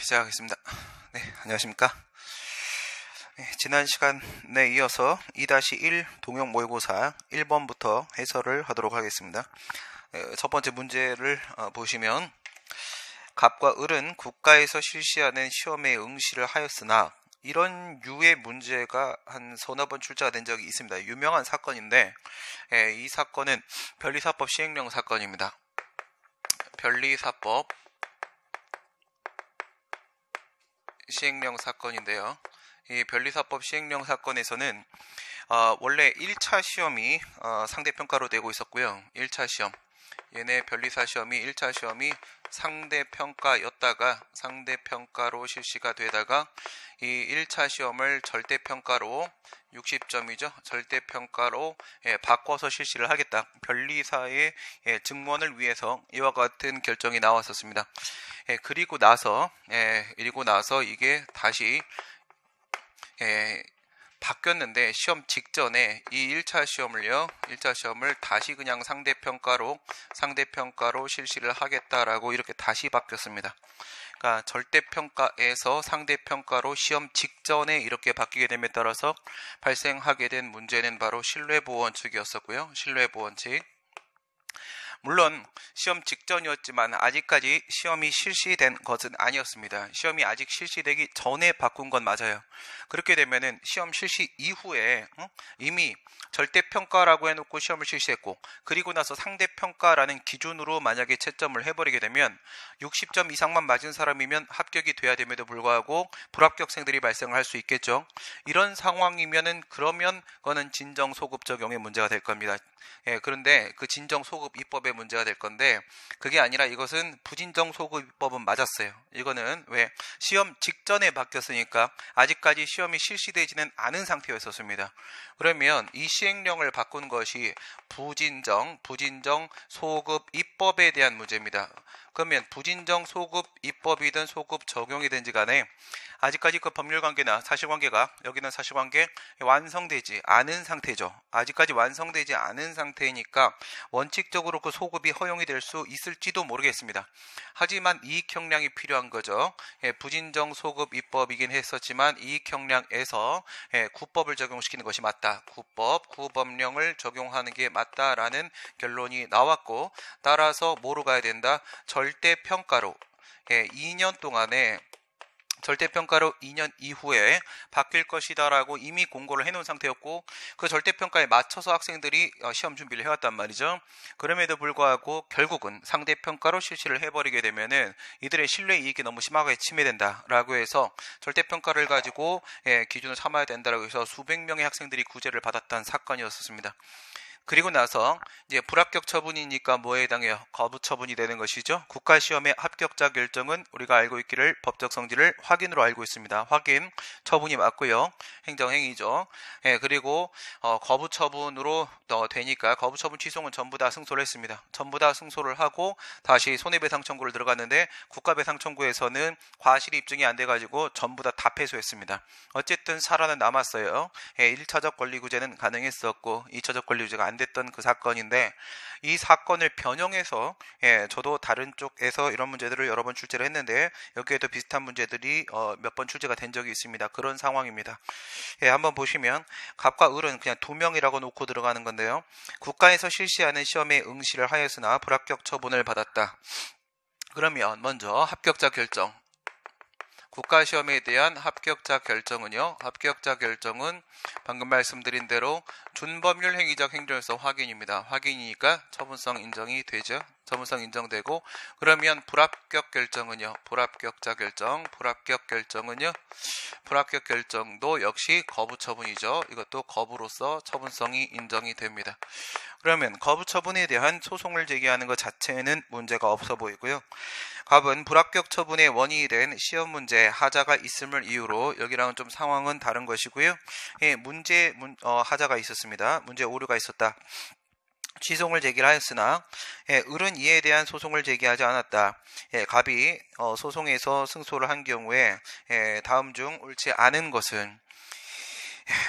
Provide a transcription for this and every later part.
시작하겠습니다. 네, 안녕하십니까. 네, 지난 시간에 이어서 2-1 동형 모의고사 1번부터 해설을 하도록 하겠습니다. 첫 번째 문제를 보시면 갑과 을은 국가에서 실시하는 시험에 응시를 하였으나 이런 유의 문제가 한 서너 번 출제가 된 적이 있습니다. 유명한 사건인데 이 사건은 변리사법 시행령 사건입니다. 변리사법 시행령 사건인데요. 이 변리사법 시행령 사건에서는 원래 1차 시험이 상대평가로 되고 있었고요. 1차 시험, 얘네 변리사 시험이 1차 시험이 상대평가로 실시가 되다가 이 1차 시험을 절대평가로 60점이죠. 절대평가로 바꿔서 실시를 하겠다. 변리사의 증원을 위해서 이와 같은 결정이 나왔었습니다. 그리고 나서 이게 다시 바뀌었는데 시험 직전에 이 1차 시험을 다시 그냥 상대평가로 실시를 하겠다라고 이렇게 다시 바뀌었습니다. 그러니까 절대평가에서 상대평가로 시험 직전에 이렇게 바뀌게 됨에 따라서 발생하게 된 문제는 바로 신뢰보원칙이었었고요. 신뢰보원칙. 물론 시험 직전이었지만 아직까지 시험이 실시된 것은 아니었습니다. 시험이 아직 실시되기 전에 바꾼 건 맞아요. 그렇게 되면은 시험 실시 이후에 이미 절대평가라고 해놓고 시험을 실시했고 그리고 나서 상대평가라는 기준으로 만약에 채점을 해버리게 되면 60점 이상만 맞은 사람이면 합격이 돼야 됨에도 불구하고 불합격생들이 발생을 할 수 있겠죠. 이런 상황이면은 그러면 그거는 진정소급 적용의 문제가 될 겁니다. 그런데 그 진정소급 입법의 문제가 될 건데 그게 아니라 이것은 부진정소급 입법은 맞았어요. 이거는 왜 시험 직전에 바뀌었으니까 아직까지 시험이 실시되지는 않은 상태였었습니다. 그러면 이 시행령을 바꾼 것이 부진정 소급 입법에 대한 문제입니다. 그러면 부진정 소급 입법이든 소급 적용이든지 간에 아직까지 그 법률관계나 사실관계가 여기는 사실관계 완성되지 않은 상태죠. 아직까지 완성되지 않은 상태이니까 원칙적으로 그 소급이 허용이 될 수 있을지도 모르겠습니다. 하지만 이익형량이 필요한 거죠. 부진정 소급 입법이긴 했었지만 이익형량에서 구법을 적용시키는 것이 맞다. 구법령을 적용하는 게 맞다라는 결론이 나왔고 따라서 뭐로 가야 된다? 절대평가로 2년 동안에 절대평가로 2년 이후에 바뀔 것이다라고 이미 공고를 해놓은 상태였고 그 절대평가에 맞춰서 학생들이 시험 준비를 해왔단 말이죠. 그럼에도 불구하고 결국은 상대평가로 실시를 해버리게 되면은 이들의 신뢰 이익이 너무 심하게 침해된다라고 해서 절대평가를 가지고 기준을 삼아야 된다라고 해서 수백 명의 학생들이 구제를 받았던 사건이었습니다. 그리고 나서 이제 불합격 처분이니까 뭐에 해당해요? 거부 처분이 되는 것이죠. 국가시험의 합격자 결정은 우리가 알고 있기를 법적 성질을 확인으로 알고 있습니다. 확인 처분이 맞고요. 행정행위죠. 그리고 거부 처분으로 되니까 거부 처분 취소는 전부 다 승소를 했습니다. 전부 다 승소를 하고 다시 손해배상 청구를 들어갔는데 국가배상 청구에서는 과실이 입증이 안 돼가지고 전부 다 패소했습니다. 어쨌든 살아는 남았어요. 1차적 권리구제는 가능했었고 2차적 권리구제가 안 됐던 그 사건인데 이 사건을 변형해서 저도 다른 쪽에서 이런 문제들을 여러 번 출제를 했는데 여기에도 비슷한 문제들이 몇 번 출제가 된 적이 있습니다. 그런 상황입니다. 한번 보시면 갑과 을은 그냥 두 명이라고 놓고 들어가는 건데요. 국가에서 실시하는 시험에 응시를 하였으나 불합격 처분을 받았다. 그러면 먼저 합격자 결정. 국가시험에 대한 합격자 결정은요. 합격자 결정은 방금 말씀드린 대로 준법률 행위적 행정에서 확인입니다. 확인이니까 처분성 인정이 되죠. 처분성 인정되고 그러면 불합격 결정은요. 불합격자 결정, 불합격 결정도 역시 거부 처분이죠. 이것도 거부로서 처분성이 인정이 됩니다. 그러면 거부 처분에 대한 소송을 제기하는 것 자체는 문제가 없어 보이고요. 갑은 불합격 처분의 원인이 된 시험 문제에 하자가 있음을 이유로 여기랑은 좀 상황은 다른 것이고요. 하자가 있었습니다. 문제 오류가 있었다. 취소를 제기를 하였으나 을은 이에 대한 소송을 제기하지 않았다. 갑이 소송에서 승소를 한 경우에 다음 중 옳지 않은 것은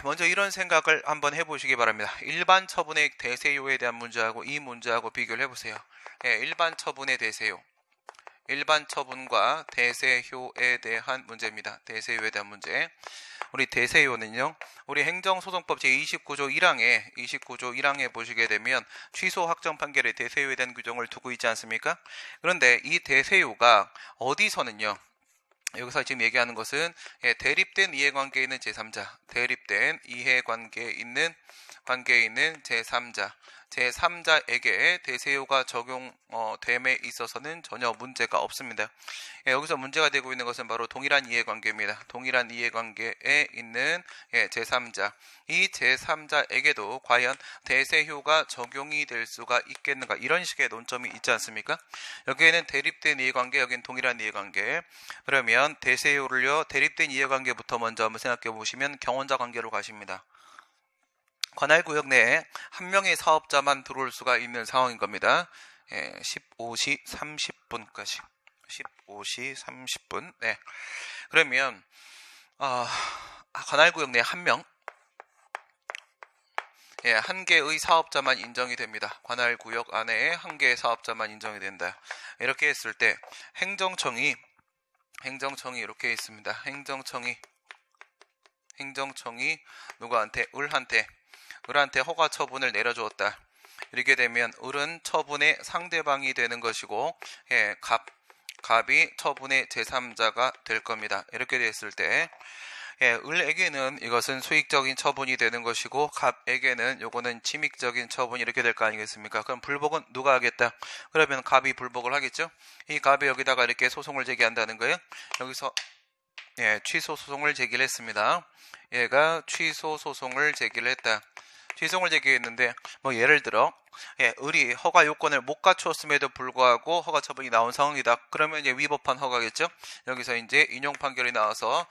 먼저 이런 생각을 한번 해보시기 바랍니다. 일반 처분의 대세요에 대한 문제하고 이 문제하고 비교를 해보세요. 일반 처분의 대세요. 일반 처분과 대세효에 대한 문제입니다. 대세효에 대한 문제. 우리 대세효는요, 우리 행정소송법 제29조 1항에 보시게 되면 취소 확정 판결의 대세효에 대한 규정을 두고 있지 않습니까? 그런데 이 대세효가 어디서는요, 여기서 지금 얘기하는 것은 대립된 이해관계에 있는 제3자, 대립된 이해관계에 있는 제3자에게 대세효가 적용됨에 있어서는 전혀 문제가 없습니다. 여기서 문제가 되고 있는 것은 바로 동일한 이해관계입니다. 동일한 이해관계에 있는 제3자, 이 제3자에게도 과연 대세효가 적용이 될 수가 있겠는가, 이런 식의 논점이 있지 않습니까? 여기에는 대립된 이해관계, 여기는 동일한 이해관계. 그러면 대세효를요, 대립된 이해관계부터 먼저 한번 생각해 보시면 경원자 관계로 가십니다. 관할구역 내에 한 명의 사업자만 들어올 수가 있는 상황인 겁니다. 15시 30분까지. 15시 30분. 네. 그러면 관할구역 내에 한 명, 한 개의 사업자만 인정이 됩니다. 관할구역 안에 한 개의 사업자만 인정이 된다. 이렇게 했을 때 행정청이 이렇게 있습니다. 행정청이 누구한테? 을한테 허가 처분을 내려주었다. 이렇게 되면 을은 처분의 상대방이 되는 것이고, 갑이 처분의 제3자가 될 겁니다. 이렇게 됐을 때 을에게는 이것은 수익적인 처분이 되는 것이고, 갑에게는 요거는 침익적인 처분이 이렇게 될 거 아니겠습니까? 그럼 불복은 누가 하겠다? 그러면 갑이 불복을 하겠죠? 이 갑이 여기다가 이렇게 소송을 제기한다는 거예요. 여기서 취소 소송을 제기를 했습니다. 얘가 취소 소송을 제기를 했다. 취소를 제기했는데, 예를 들어 을이 허가 요건을 못 갖추었음에도 불구하고 허가 처분이 나온 상황이다. 그러면 이제 위법한 허가겠죠. 여기서 이제 인용 판결이 나와서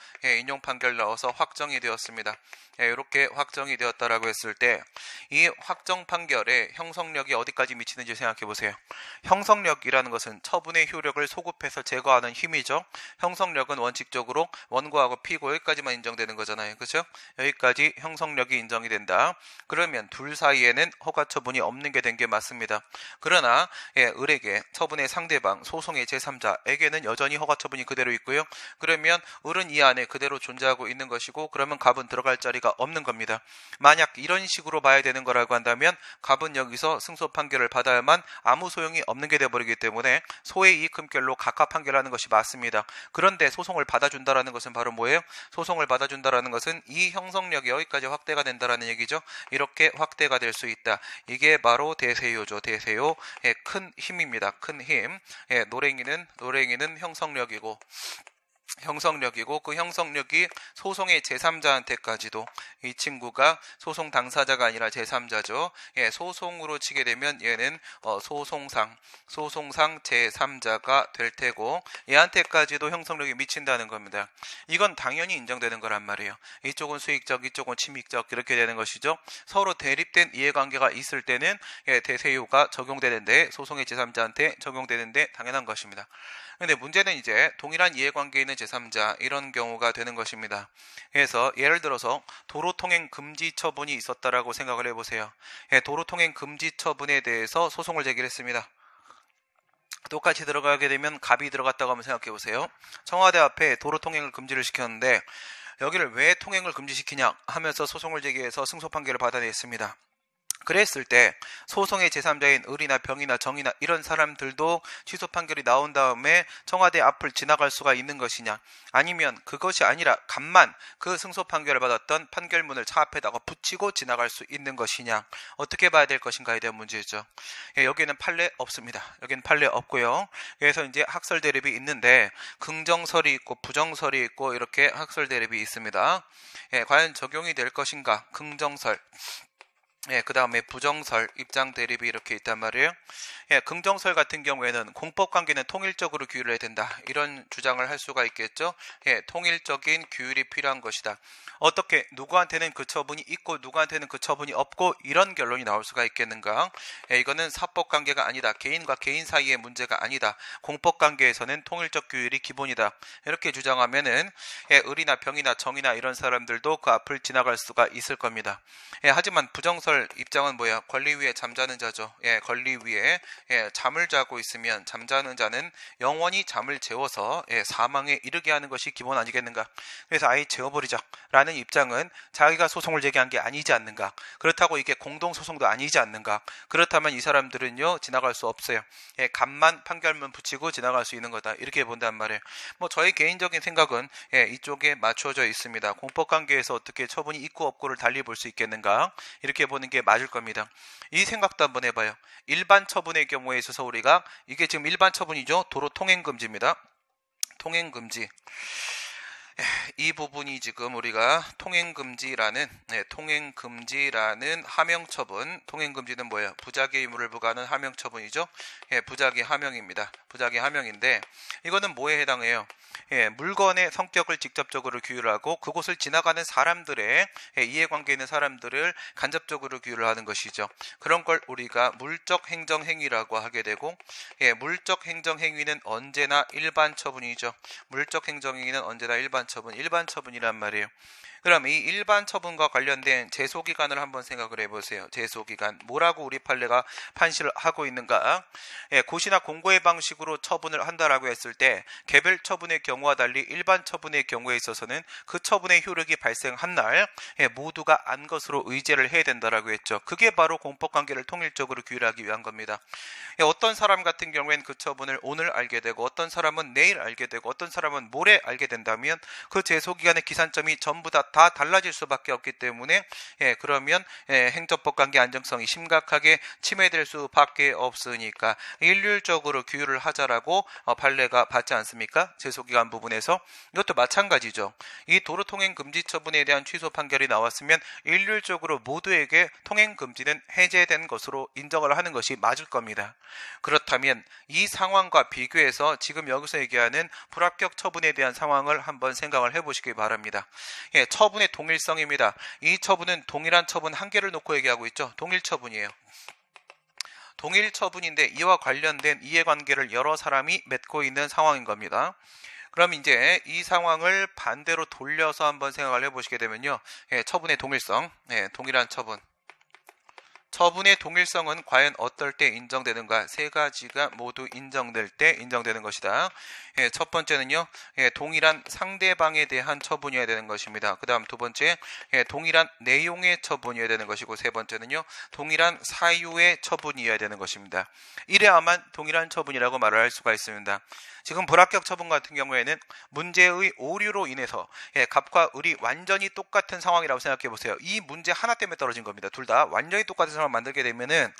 확정이 되었습니다. 이렇게 확정이 되었다라고 했을 때 이 확정 판결의 형성력이 어디까지 미치는지 생각해 보세요. 형성력이라는 것은 처분의 효력을 소급해서 제거하는 힘이죠. 형성력은 원칙적으로 원고하고 피고 여기까지만 인정되는 거잖아요. 그렇죠? 여기까지 형성력이 인정이 된다. 그러면 둘 사이에는 허가 처분이 없는 게 된 게 맞습니다. 그러나 을에게 처분의 상대방, 소송의 제3자에게는 여전히 허가 처분이 그대로 있고요. 그러면 을은 이 안에 그대로 존재하고 있는 것이고, 그러면 갑은 들어갈 자리가 없는 겁니다. 만약 이런 식으로 봐야 되는 거라고 한다면 갑은 여기서 승소 판결을 받아야만 아무 소용이 없는 게 되어버리기 때문에 소의 이익흠결로 각하 판결하는 것이 맞습니다. 그런데 소송을 받아준다라는 것은 바로 뭐예요? 소송을 받아준다라는 것은 이 형성력이 여기까지 확대가 된다라는 얘기죠. 이렇게 확대가 될 수 있다. 이게 바로 대세효죠. 대세효. 큰 힘입니다. 큰 힘. 노랭이는 형성력이고 그 형성력이 소송의 제3자한테까지도, 이 친구가 소송 당사자가 아니라 제3자죠. 소송으로 치게 되면 얘는 소송상 제3자가 될 테고, 얘한테까지도 형성력이 미친다는 겁니다. 이건 당연히 인정되는 거란 말이에요. 이쪽은 수익적, 이쪽은 침익적, 이렇게 되는 것이죠. 서로 대립된 이해관계가 있을 때는 대세효가 적용되는데, 소송의 제3자한테 적용되는데 당연한 것입니다. 근데 문제는 이제 동일한 이해관계에 있는 제3자, 이런 경우가 되는 것입니다. 그래서 예를 들어서 도로통행 금지 처분이 있었다라고 생각을 해보세요. 도로통행 금지 처분에 대해서 소송을 제기를 했습니다. 똑같이 들어가게 되면 갑이 들어갔다고 한번 생각해 보세요. 청와대 앞에 도로통행을 금지를 시켰는데 여기를 왜 통행을 금지시키냐 하면서 소송을 제기해서 승소 판결을 받아냈습니다. 그랬을 때 소송의 제3자인 을이나 병이나 정이나 이런 사람들도 취소 판결이 나온 다음에 청와대 앞을 지나갈 수가 있는 것이냐, 아니면 그것이 아니라 갑만 그 승소 판결을 받았던 판결문을 차 앞에다가 붙이고 지나갈 수 있는 것이냐, 어떻게 봐야 될 것인가에 대한 문제죠. 여기는 판례 없습니다. 여기는 판례 없고요. 그래서 이제 학설 대립이 있는데 긍정설이 있고 부정설이 있고 이렇게 학설 대립이 있습니다. 과연 적용이 될 것인가, 긍정설, 그 다음에 부정설, 입장 대립이 이렇게 있단 말이에요. 긍정설 같은 경우에는 공법관계는 통일적으로 규율을 해야 된다, 이런 주장을 할 수가 있겠죠. 통일적인 규율이 필요한 것이다. 어떻게 누구한테는 그 처분이 있고 누구한테는 그 처분이 없고 이런 결론이 나올 수가 있겠는가. 이거는 사법관계가 아니다, 개인과 개인 사이의 문제가 아니다, 공법관계에서는 통일적 규율이 기본이다, 이렇게 주장하면은 을이나 병이나 정이나 이런 사람들도 그 앞을 지나갈 수가 있을 겁니다. 하지만 부정설 검찰 입장은 뭐야? 권리 위에 잠자는 자죠. 권리 위에 잠을 자고 있으면 잠자는 자는 영원히 잠을 재워서 사망에 이르게 하는 것이 기본 아니겠는가? 그래서 아예 재워버리자라는 입장은 자기가 소송을 제기한 게 아니지 않는가? 그렇다고 이게 공동소송도 아니지 않는가? 그렇다면 이 사람들은요 지나갈 수 없어요. 간만 판결문 붙이고 지나갈 수 있는 거다. 이렇게 본단 말이에요. 뭐 저의 개인적인 생각은 이쪽에 맞춰져 있습니다. 공법관계에서 어떻게 처분이 있고 없고를 달리 볼 수 있겠는가? 이렇게 보는 게 맞을 겁니다. 이 생각도 한번 해봐요. 일반 처분의 경우에 있어서 우리가 이게 지금 일반 처분이죠. 도로 통행금지입니다. 통행금지. 이 부분이 지금 우리가 통행금지라는 하명처분, 통행금지는 뭐예요? 부작위 의무를 부과하는 하명처분이죠. 부작위 하명입니다. 부작위 하명인데 이거는 뭐에 해당해요? 물건의 성격을 직접적으로 규율하고 그곳을 지나가는 사람들의 이해관계 있는 사람들을 간접적으로 규율을 하는 것이죠. 그런 걸 우리가 물적 행정행위라고 하게 되고 물적 행정행위는 언제나 일반 처분이죠. 물적 행정행위는 언제나 일반 처분이란 말이에요. 그럼 이 일반 처분과 관련된 제소기간을 한번 생각을 해보세요. 제소기간. 뭐라고 우리 판례가 판시를 하고 있는가? 고시나 공고의 방식으로 처분을 한다라고 했을 때 개별 처분의 경우와 달리 일반 처분의 경우에 있어서는 그 처분의 효력이 발생한 날 모두가 안 것으로 의제를 해야 된다라고 했죠. 그게 바로 공법관계를 통일적으로 규율하기 위한 겁니다. 어떤 사람 같은 경우에는 그 처분을 오늘 알게 되고 어떤 사람은 내일 알게 되고 어떤 사람은 모레 알게 된다면 그 제소기간의 기산점이 전부 다 달라질 수밖에 없기 때문에 그러면 행정법관계 안정성이 심각하게 침해될 수밖에 없으니까 일률적으로 규율을 하자라고 판례가 받지 않습니까? 제소기간 부분에서 이것도 마찬가지죠. 이 도로통행금지 처분에 대한 취소 판결이 나왔으면 일률적으로 모두에게 통행금지는 해제된 것으로 인정을 하는 것이 맞을 겁니다. 그렇다면 이 상황과 비교해서 지금 여기서 얘기하는 불합격 처분에 대한 상황을 한번 생각을 해보시기 바랍니다. 처분의 동일성입니다. 이 처분은 동일한 처분 한 개를 놓고 얘기하고 있죠. 동일 처분이에요. 동일 처분인데 이와 관련된 이해관계를 여러 사람이 맺고 있는 상황인 겁니다. 그럼 이제 이 상황을 반대로 돌려서 한번 생각을 해보시게 되면요. 처분의 동일성, 동일한 처분. 처분의 동일성은 과연 어떨 때 인정되는가? 세 가지가 모두 인정될 때 인정되는 것이다. 첫 번째는요, 동일한 상대방에 대한 처분이어야 되는 것입니다. 그 다음 두 번째, 동일한 내용의 처분이어야 되는 것이고, 세 번째는요, 동일한 사유의 처분이어야 되는 것입니다. 이래야만 동일한 처분이라고 말을 할 수가 있습니다. 지금 불합격 처분 같은 경우에는 문제의 오류로 인해서 갑과 을이 완전히 똑같은 상황이라고 생각해 보세요. 이 문제 하나 때문에 떨어진 겁니다. 둘 다 완전히 똑같은 상황을 만들게 되면은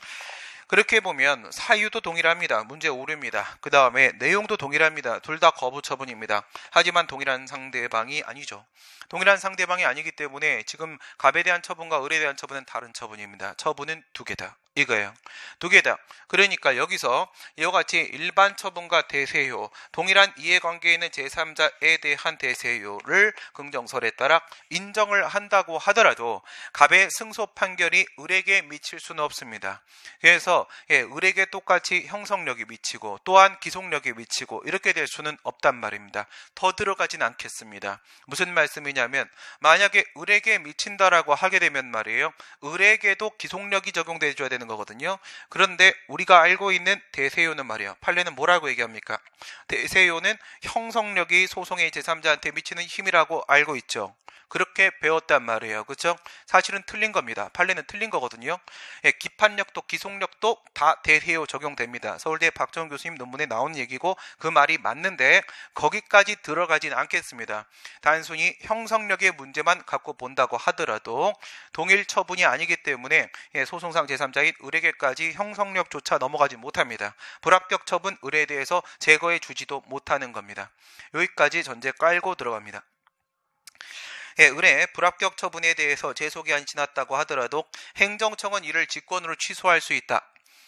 그렇게 보면 사유도 동일합니다. 문제 오류입니다. 그 다음에 내용도 동일합니다. 둘 다 거부 처분입니다. 하지만 동일한 상대방이 아니죠. 동일한 상대방이 아니기 때문에 지금 갑에 대한 처분과 을에 대한 처분은 다른 처분입니다. 처분은 두 개다. 이거예요. 두 개다. 그러니까 여기서 이와 같이 일반 처분과 대세효, 동일한 이해관계에 있는 제3자에 대한 대세효를 긍정설에 따라 인정을 한다고 하더라도 갑의 승소 판결이 을에게 미칠 수는 없습니다. 그래서 을에게 똑같이 형성력이 미치고 또한 기속력이 미치고 이렇게 될 수는 없단 말입니다. 더 들어가진 않겠습니다. 무슨 말씀이냐면 만약에 을에게 미친다라고 하게 되면 말이에요. 을에게도 기속력이 적용돼 줘야 되는 거거든요. 그런데 우리가 알고 있는 대세효는 말이에요. 판례는 뭐라고 얘기합니까? 대세효는 형성력이 소송의 제3자한테 미치는 힘이라고 알고 있죠. 그렇게 배웠단 말이에요. 그렇죠? 사실은 틀린 겁니다. 판례는 틀린 거거든요. 기판력도 기속력도 다 대세효 적용됩니다. 서울대 박정훈 교수님 논문에 나온 얘기고 그 말이 맞는데 거기까지 들어가진 않겠습니다. 단순히 형성력의 문제만 갖고 본다고 하더라도 동일 처분이 아니기 때문에 소송상 제3자인 을에게까지 형성력조차 넘어가지 못합니다. 불합격 처분 을에 대해서 제거해 주지도 못하는 겁니다. 여기까지 전제 깔고 들어갑니다. 을의 불합격 처분에 대해서 제소기한이 지났다고 하더라도 행정청은 이를 직권으로 취소할 수 있다.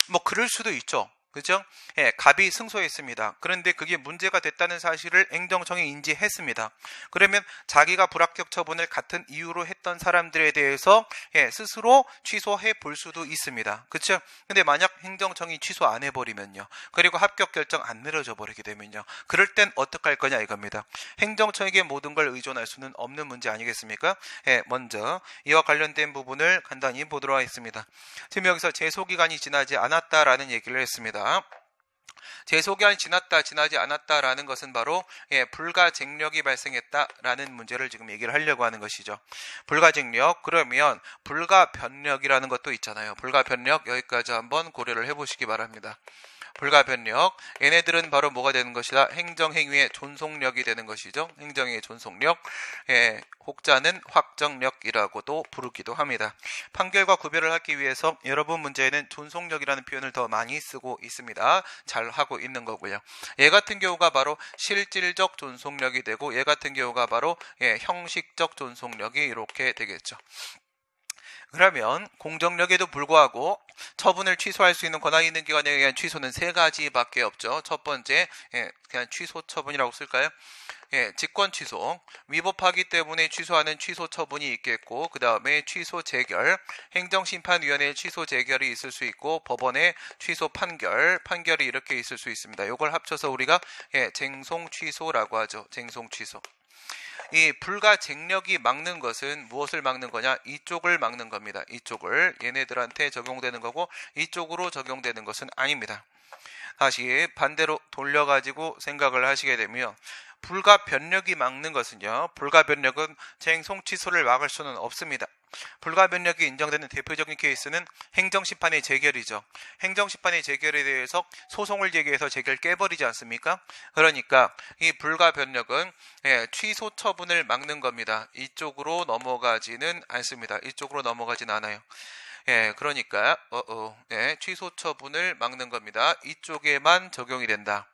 뭐 그럴 수도 있죠. 그죠? 예, 갑이 승소했습니다. 그런데 그게 문제가 됐다는 사실을 행정청이 인지했습니다. 그러면 자기가 불합격 처분을 같은 이유로 했던 사람들에 대해서 스스로 취소해 볼 수도 있습니다. 그렇죠? 근데 만약 행정청이 취소 안 해버리면요. 그리고 합격 결정 안 내려져 버리게 되면요. 그럴 땐 어떻게 할 거냐 이겁니다. 행정청에게 모든 걸 의존할 수는 없는 문제 아니겠습니까? 먼저 이와 관련된 부분을 간단히 보도록 하겠습니다. 지금 여기서 제소기간이 지나지 않았다라는 얘기를 했습니다. 제소기간이 지나지 않았다라는 것은 바로 불가쟁력이 발생했다라는 문제를 지금 얘기를 하려고 하는 것이죠. 불가쟁력, 그러면 불가변력이라는 것도 있잖아요. 불가변력 여기까지 한번 고려를 해보시기 바랍니다. 불가변력, 얘네들은 바로 뭐가 되는 것이다? 행정행위의 존속력이 되는 것이죠. 행정행위의 존속력, 혹자는 확정력이라고도 부르기도 합니다. 판결과 구별을 하기 위해서 여러분 문제에는 존속력이라는 표현을 더 많이 쓰고 있습니다. 잘 하고 있는 거고요. 얘 같은 경우가 바로 실질적 존속력이 되고, 얘 같은 경우가 바로 형식적 존속력이 이렇게 되겠죠. 그러면 공정력에도 불구하고 처분을 취소할 수 있는 권한이 있는 기관에 의한 취소는 세 가지밖에 없죠. 첫 번째, 그냥 취소 처분이라고 쓸까요? 직권 취소, 위법하기 때문에 취소하는 취소 처분이 있겠고, 그 다음에 취소 재결, 행정심판위원회의 취소 재결이 있을 수 있고, 법원의 취소 판결이 이렇게 있을 수 있습니다. 이걸 합쳐서 우리가 쟁송 취소라고 하죠. 쟁송 취소. 이 불가쟁력이 막는 것은 무엇을 막는 거냐? 이쪽을 막는 겁니다. 이쪽을, 얘네들한테 적용되는 거고 이쪽으로 적용되는 것은 아닙니다. 다시 반대로 돌려가지고 생각을 하시게 되면, 불가변력이 막는 것은요, 불가변력은 쟁송 취소를 막을 수는 없습니다. 불가변력이 인정되는 대표적인 케이스는 행정심판의 재결이죠. 행정심판의 재결에 대해서 소송을 제기해서 재결 깨버리지 않습니까? 그러니까 이 불가변력은 취소 처분을 막는 겁니다. 이쪽으로 넘어가지는 않습니다. 이쪽으로 넘어가진 않아요. 그러니까 취소 처분을 막는 겁니다. 이쪽에만 적용이 된다.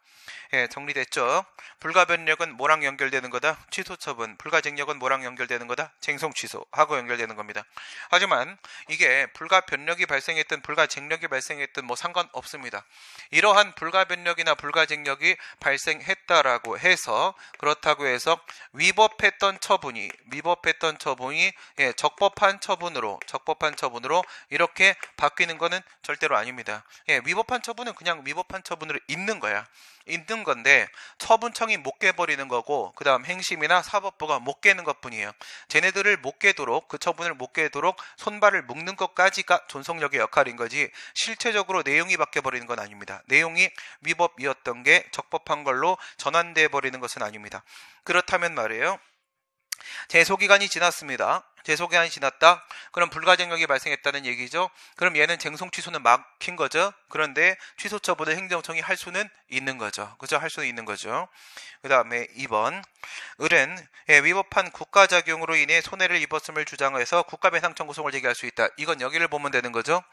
정리됐죠? 불가변력은 뭐랑 연결되는 거다? 취소 처분. 불가쟁력은 뭐랑 연결되는 거다? 쟁송 취소하고 연결되는 겁니다. 하지만 이게 불가변력이 발생했든 불가쟁력이 발생했든 뭐 상관없습니다. 이러한 불가변력이나 불가쟁력이 발생했다라고 해서, 그렇다고 해서 위법했던 처분이 적법한 처분으로 이렇게 바뀌는 거는 절대로 아닙니다. 위법한 처분은 그냥 위법한 처분으로 있는 거야. 있는 건데 처분청이 못 깨버리는 거고, 그 다음 행심이나 사법부가 못 깨는 것 뿐이에요. 쟤네들을 못 깨도록, 그 처분을 못 깨도록 손발을 묶는 것까지가 존속력의 역할인 거지, 실체적으로 내용이 바뀌어버리는 건 아닙니다. 내용이 위법이었던 게 적법한 걸로 전환돼 버리는 것은 아닙니다. 그렇다면 말이에요, 제소기간이 지났습니다. 제소기간이 지났다? 그럼 불가쟁력이 발생했다는 얘기죠. 그럼 얘는 쟁송 취소는 막힌 거죠. 그런데 취소 처분을 행정청이 할 수는 있는 거죠. 그죠? 할 수는 있는 거죠. 그 다음에 2번, 을은 위법한 국가작용으로 인해 손해를 입었음을 주장해서 국가배상 청구소송을 제기할 수 있다. 이건 여기를 보면 되는 거죠.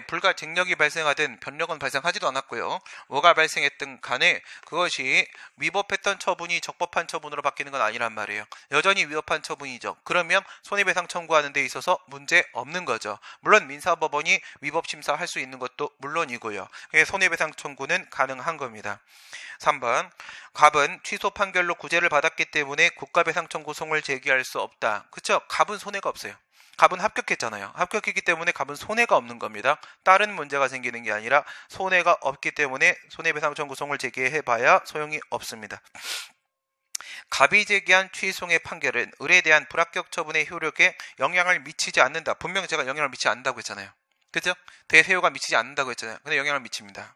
불가쟁력이 발생하든 변력은 발생하지도 않았고요. 뭐가 발생했든 간에 그것이 위법했던 처분이 적법한 처분으로 바뀌는 건 아니란 말이에요. 여전히 위법한 처분이죠. 그러면 손해배상 청구하는 데 있어서 문제 없는 거죠. 물론 민사법원이 위법심사 할 수 있는 것도 물론이고요. 손해배상 청구는 가능한 겁니다. 3번, 갑은 취소 판결로 구제를 받았기 때문에 국가배상 청구소송을 제기할 수 없다. 그쵸? 갑은 손해가 없어요. 갑은 합격했잖아요. 합격했기 때문에 갑은 손해가 없는 겁니다. 다른 문제가 생기는 게 아니라 손해가 없기 때문에 손해배상 청구소송을 제기해봐야 소용이 없습니다. 갑이 제기한 취소의 판결은 을에 대한 불합격 처분의 효력에 영향을 미치지 않는다. 분명히 제가 영향을 미치지 않는다고 했잖아요. 그죠? 대세효가 미치지 않는다고 했잖아요. 근데 영향을 미칩니다.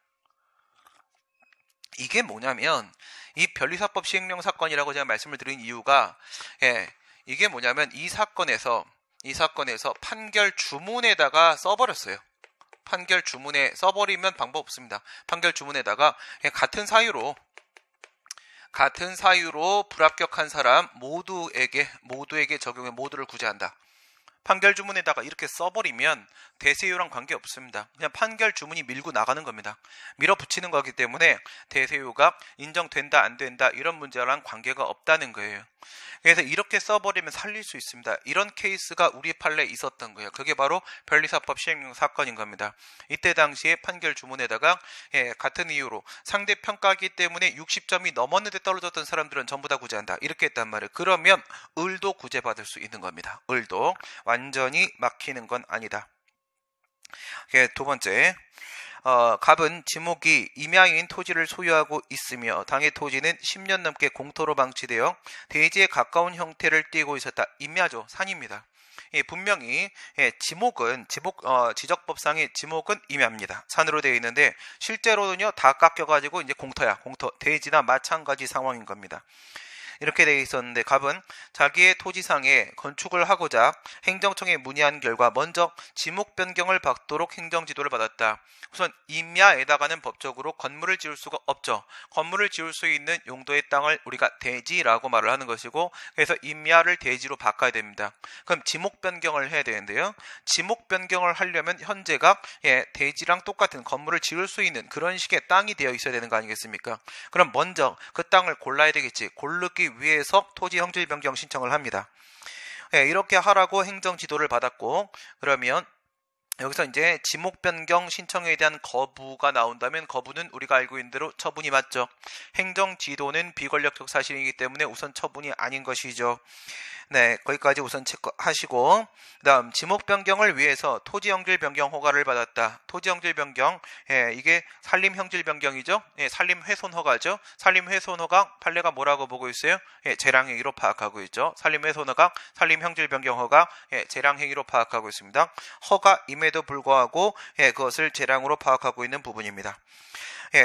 이게 뭐냐면, 이 변리사법 시행령 사건이라고 제가 말씀을 드린 이유가, 이게 뭐냐면 이 사건에서 판결 주문에다가 써버렸어요. 판결 주문에 써버리면 방법 없습니다. 판결 주문에다가 같은 사유로 불합격한 사람 모두에게 적용해 모두를 구제한다. 판결 주문에다가 이렇게 써버리면 대세유랑 관계 없습니다. 그냥 판결 주문이 밀고 나가는 겁니다. 밀어붙이는 거기 때문에 대세유가 인정된다 안 된다 이런 문제랑 관계가 없다는 거예요. 그래서 이렇게 써버리면 살릴 수 있습니다. 이런 케이스가 우리 판례에 있었던 거예요. 그게 바로 변리사법 시행령 사건인 겁니다. 이때 당시에 판결 주문에다가 같은 이유로 상대평가하기 때문에 60점이 넘었는데 떨어졌던 사람들은 전부 다 구제한다 이렇게 했단 말이에요. 그러면 을도 구제받을 수 있는 겁니다. 을도 완전히 막히는 건 아니다. 두 번째, 갑은 지목이 임야인 토지를 소유하고 있으며 당의 토지는 10년 넘게 공터로 방치되어 대지에 가까운 형태를 띠고 있었다. 임야죠. 산입니다. 분명히 지적법상의 지목은 임야입니다. 산으로 되어 있는데 실제로는요 다 깎여가지고 이제 공터야. 공터 대지나 마찬가지 상황인 겁니다. 이렇게 되어 있었는데 갑은 자기의 토지상에 건축을 하고자 행정청에 문의한 결과 먼저 지목 변경을 받도록 행정지도를 받았다. 우선 임야에다가는 법적으로 건물을 지을 수가 없죠. 건물을 지을 수 있는 용도의 땅을 우리가 대지라고 말을 하는 것이고 그래서 임야를 대지로 바꿔야 됩니다. 그럼 지목 변경을 해야 되는데요. 지목 변경을 하려면 현재가 대지랑 똑같은 건물을 지을 수 있는 그런 식의 땅이 되어 있어야 되는 거 아니겠습니까? 그럼 먼저 그 땅을 골라야 되겠지. 고르기 위해서 토지 형질 변경 신청을 합니다. 이렇게 하라고 행정 지도를 받았고 그러면 여기서 이제 지목 변경 신청에 대한 거부가 나온다면 거부는 우리가 알고 있는 대로 처분이 맞죠. 행정 지도는 비권력적 사실이기 때문에 우선 처분이 아닌 것이죠. 네, 거기까지 우선 체크하시고 그다음 지목 변경을 위해서 토지 형질 변경 허가를 받았다. 토지 형질 변경 이게 산림 형질 변경이죠. 산림 훼손 허가죠. 산림 훼손 허가 판례가 뭐라고 보고 있어요? 재량 행위로 파악하고 있죠. 산림 훼손 허가, 산림 형질 변경 허가 재량 행위로 파악하고 있습니다. 허가임에도 불구하고 그것을 재량으로 파악하고 있는 부분입니다.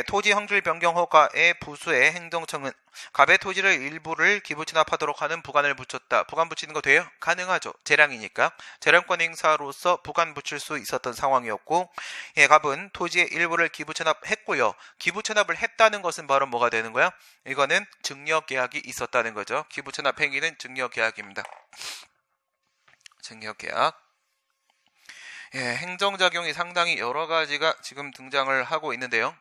토지 형질 변경 허가의 부수에 행정청은 갑의 토지를 일부를 기부 취납하도록 하는 부관을 붙였다. 부관 붙이는 거 돼요? 가능하죠. 재량이니까. 재량권 행사로서 부관 붙일 수 있었던 상황이었고 갑은 토지의 일부를 기부 취납했고요. 기부 취납을 했다는 것은 바로 뭐가 되는 거야? 이거는 증여 계약이 있었다는 거죠. 기부 취납 행위는 증여 계약입니다. 증여 계약. 행정작용이 상당히 여러 가지가 지금 등장을 하고 있는데요.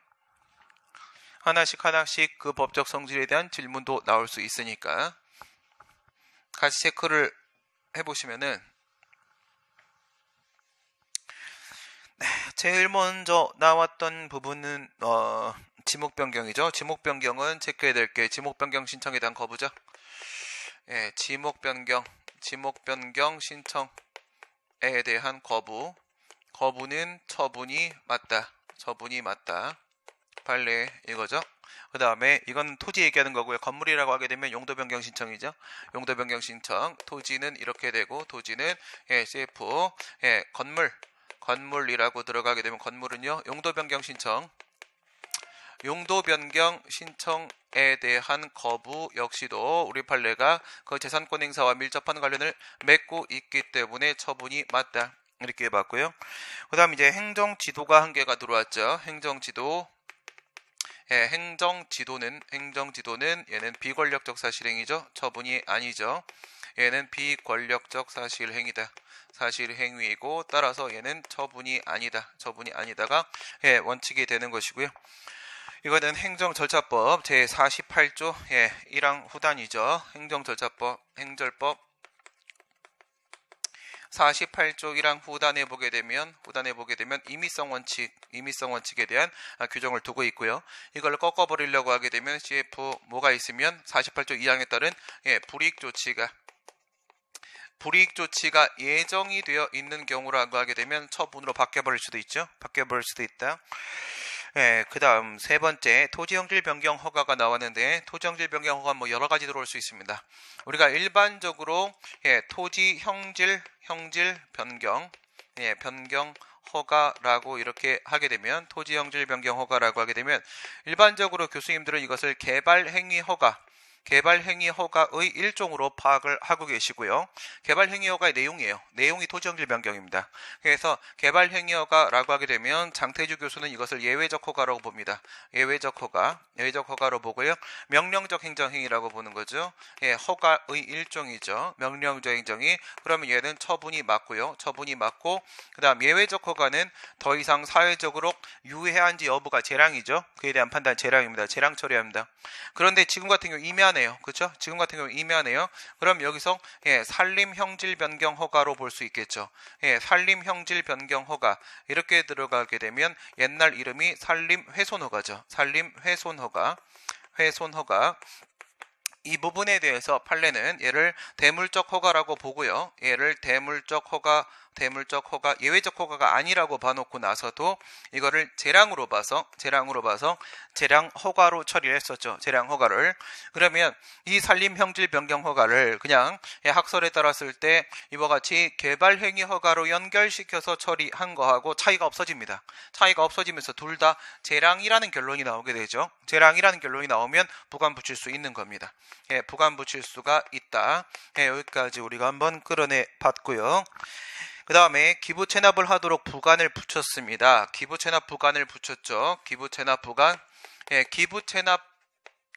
하나씩 그 법적 성질에 대한 질문도 나올 수 있으니까 같이 체크를 해보시면은 제일 먼저 나왔던 부분은 지목 변경이죠. 지목 변경은 체크해야 될 게 지목 변경 신청에 대한 거부죠. 지목 변경 신청에 대한 거부는 처분이 맞다. 판례 이거죠. 그 다음에 이건 토지 얘기하는 거고요. 건물이라고 하게 되면 용도 변경 신청이죠. 용도 변경 신청. 토지는 이렇게 되고 토지는 CF 건물이라고 들어가게 되면 건물은요. 용도 변경 신청. 용도 변경 신청에 대한 거부 역시도 우리 판례가 그 재산권 행사와 밀접한 관련을 맺고 있기 때문에 처분이 맞다. 이렇게 해봤고요. 그 다음 이제 행정지도가 한 개가 들어왔죠. 행정지도. 행정지도는 얘는 비권력적 사실행위죠. 처분이 아니죠. 얘는 비권력적 사실행위다. 사실행위이고 따라서 얘는 처분이 아니다가 원칙이 되는 것이고요. 이거는 행정절차법 제48조 1항 후단이죠. 행정절차법 행절법 48조 1항 후단에 보게 되면 임의성 원칙에 대한 규정을 두고 있고요. 이걸 꺾어버리려고 하게 되면 CF 뭐가 있으면 48조 2항에 따른 불이익 조치가 예정이 되어 있는 경우라고 하게 되면 처분으로 바뀌어버릴 수도 있죠. 그 다음 세 번째 토지형질 변경 허가가 나왔는데 토지형질 변경 허가 뭐 여러 가지 들어올 수 있습니다. 우리가 일반적으로 토지 형질 변경 변경 허가라고 이렇게 하게 되면 토지 형질 변경 허가라고 하게 되면 일반적으로 교수님들은 이것을 개발 행위 허가 개발행위 허가의 일종으로 파악을 하고 계시고요. 개발행위 허가의 내용이에요. 내용이 토지형질 변경입니다. 그래서 개발행위 허가라고 하게 되면 장태주 교수는 이것을 예외적 허가라고 봅니다. 예외적 허가로 보고요. 명령적 행정행위라고 보는 거죠. 예, 허가의 일종이죠. 명령적 행정이. 그러면 얘는 처분이 맞고요. 처분이 맞고, 그 다음 예외적 허가는 더 이상 사회적으로 유해한지 여부가 재량이죠. 그에 대한 판단 재량입니다. 재량 처리합니다. 그런데 지금 같은 경우 임야네요. 그렇죠? 지금 같은 경우 임야네요. 그럼 여기서 산림 형질 변경 허가로 볼 수 있겠죠. 산림 형질 변경 허가 이렇게 들어가게 되면 옛날 이름이 산림 훼손 허가죠. 산림 훼손 허가. 이 부분에 대해서 판례는 얘를 대물적 허가라고 보고요. 얘를 대물적 허가, 예외적 허가가 아니라고 봐놓고 나서도 이거를 재량으로 봐서 재량 허가로 처리를 했었죠. 재량 허가를. 그러면 이 산림 형질 변경 허가를 그냥 학설에 따랐을 때 이와 같이 개발 행위 허가로 연결시켜서 처리한 거하고 차이가 없어집니다. 차이가 없어지면서 둘 다 재량이라는 결론이 나오게 되죠. 재량이라는 결론이 나오면 부관 붙일 수 있는 겁니다. 부관 붙일 수가 있다. 여기까지 우리가 한번 끌어내 봤고요. 그 다음에 기부 체납을 하도록 부관을 붙였습니다. 기부 체납 부관을 붙였죠. 기부 체납 부관. 기부 체납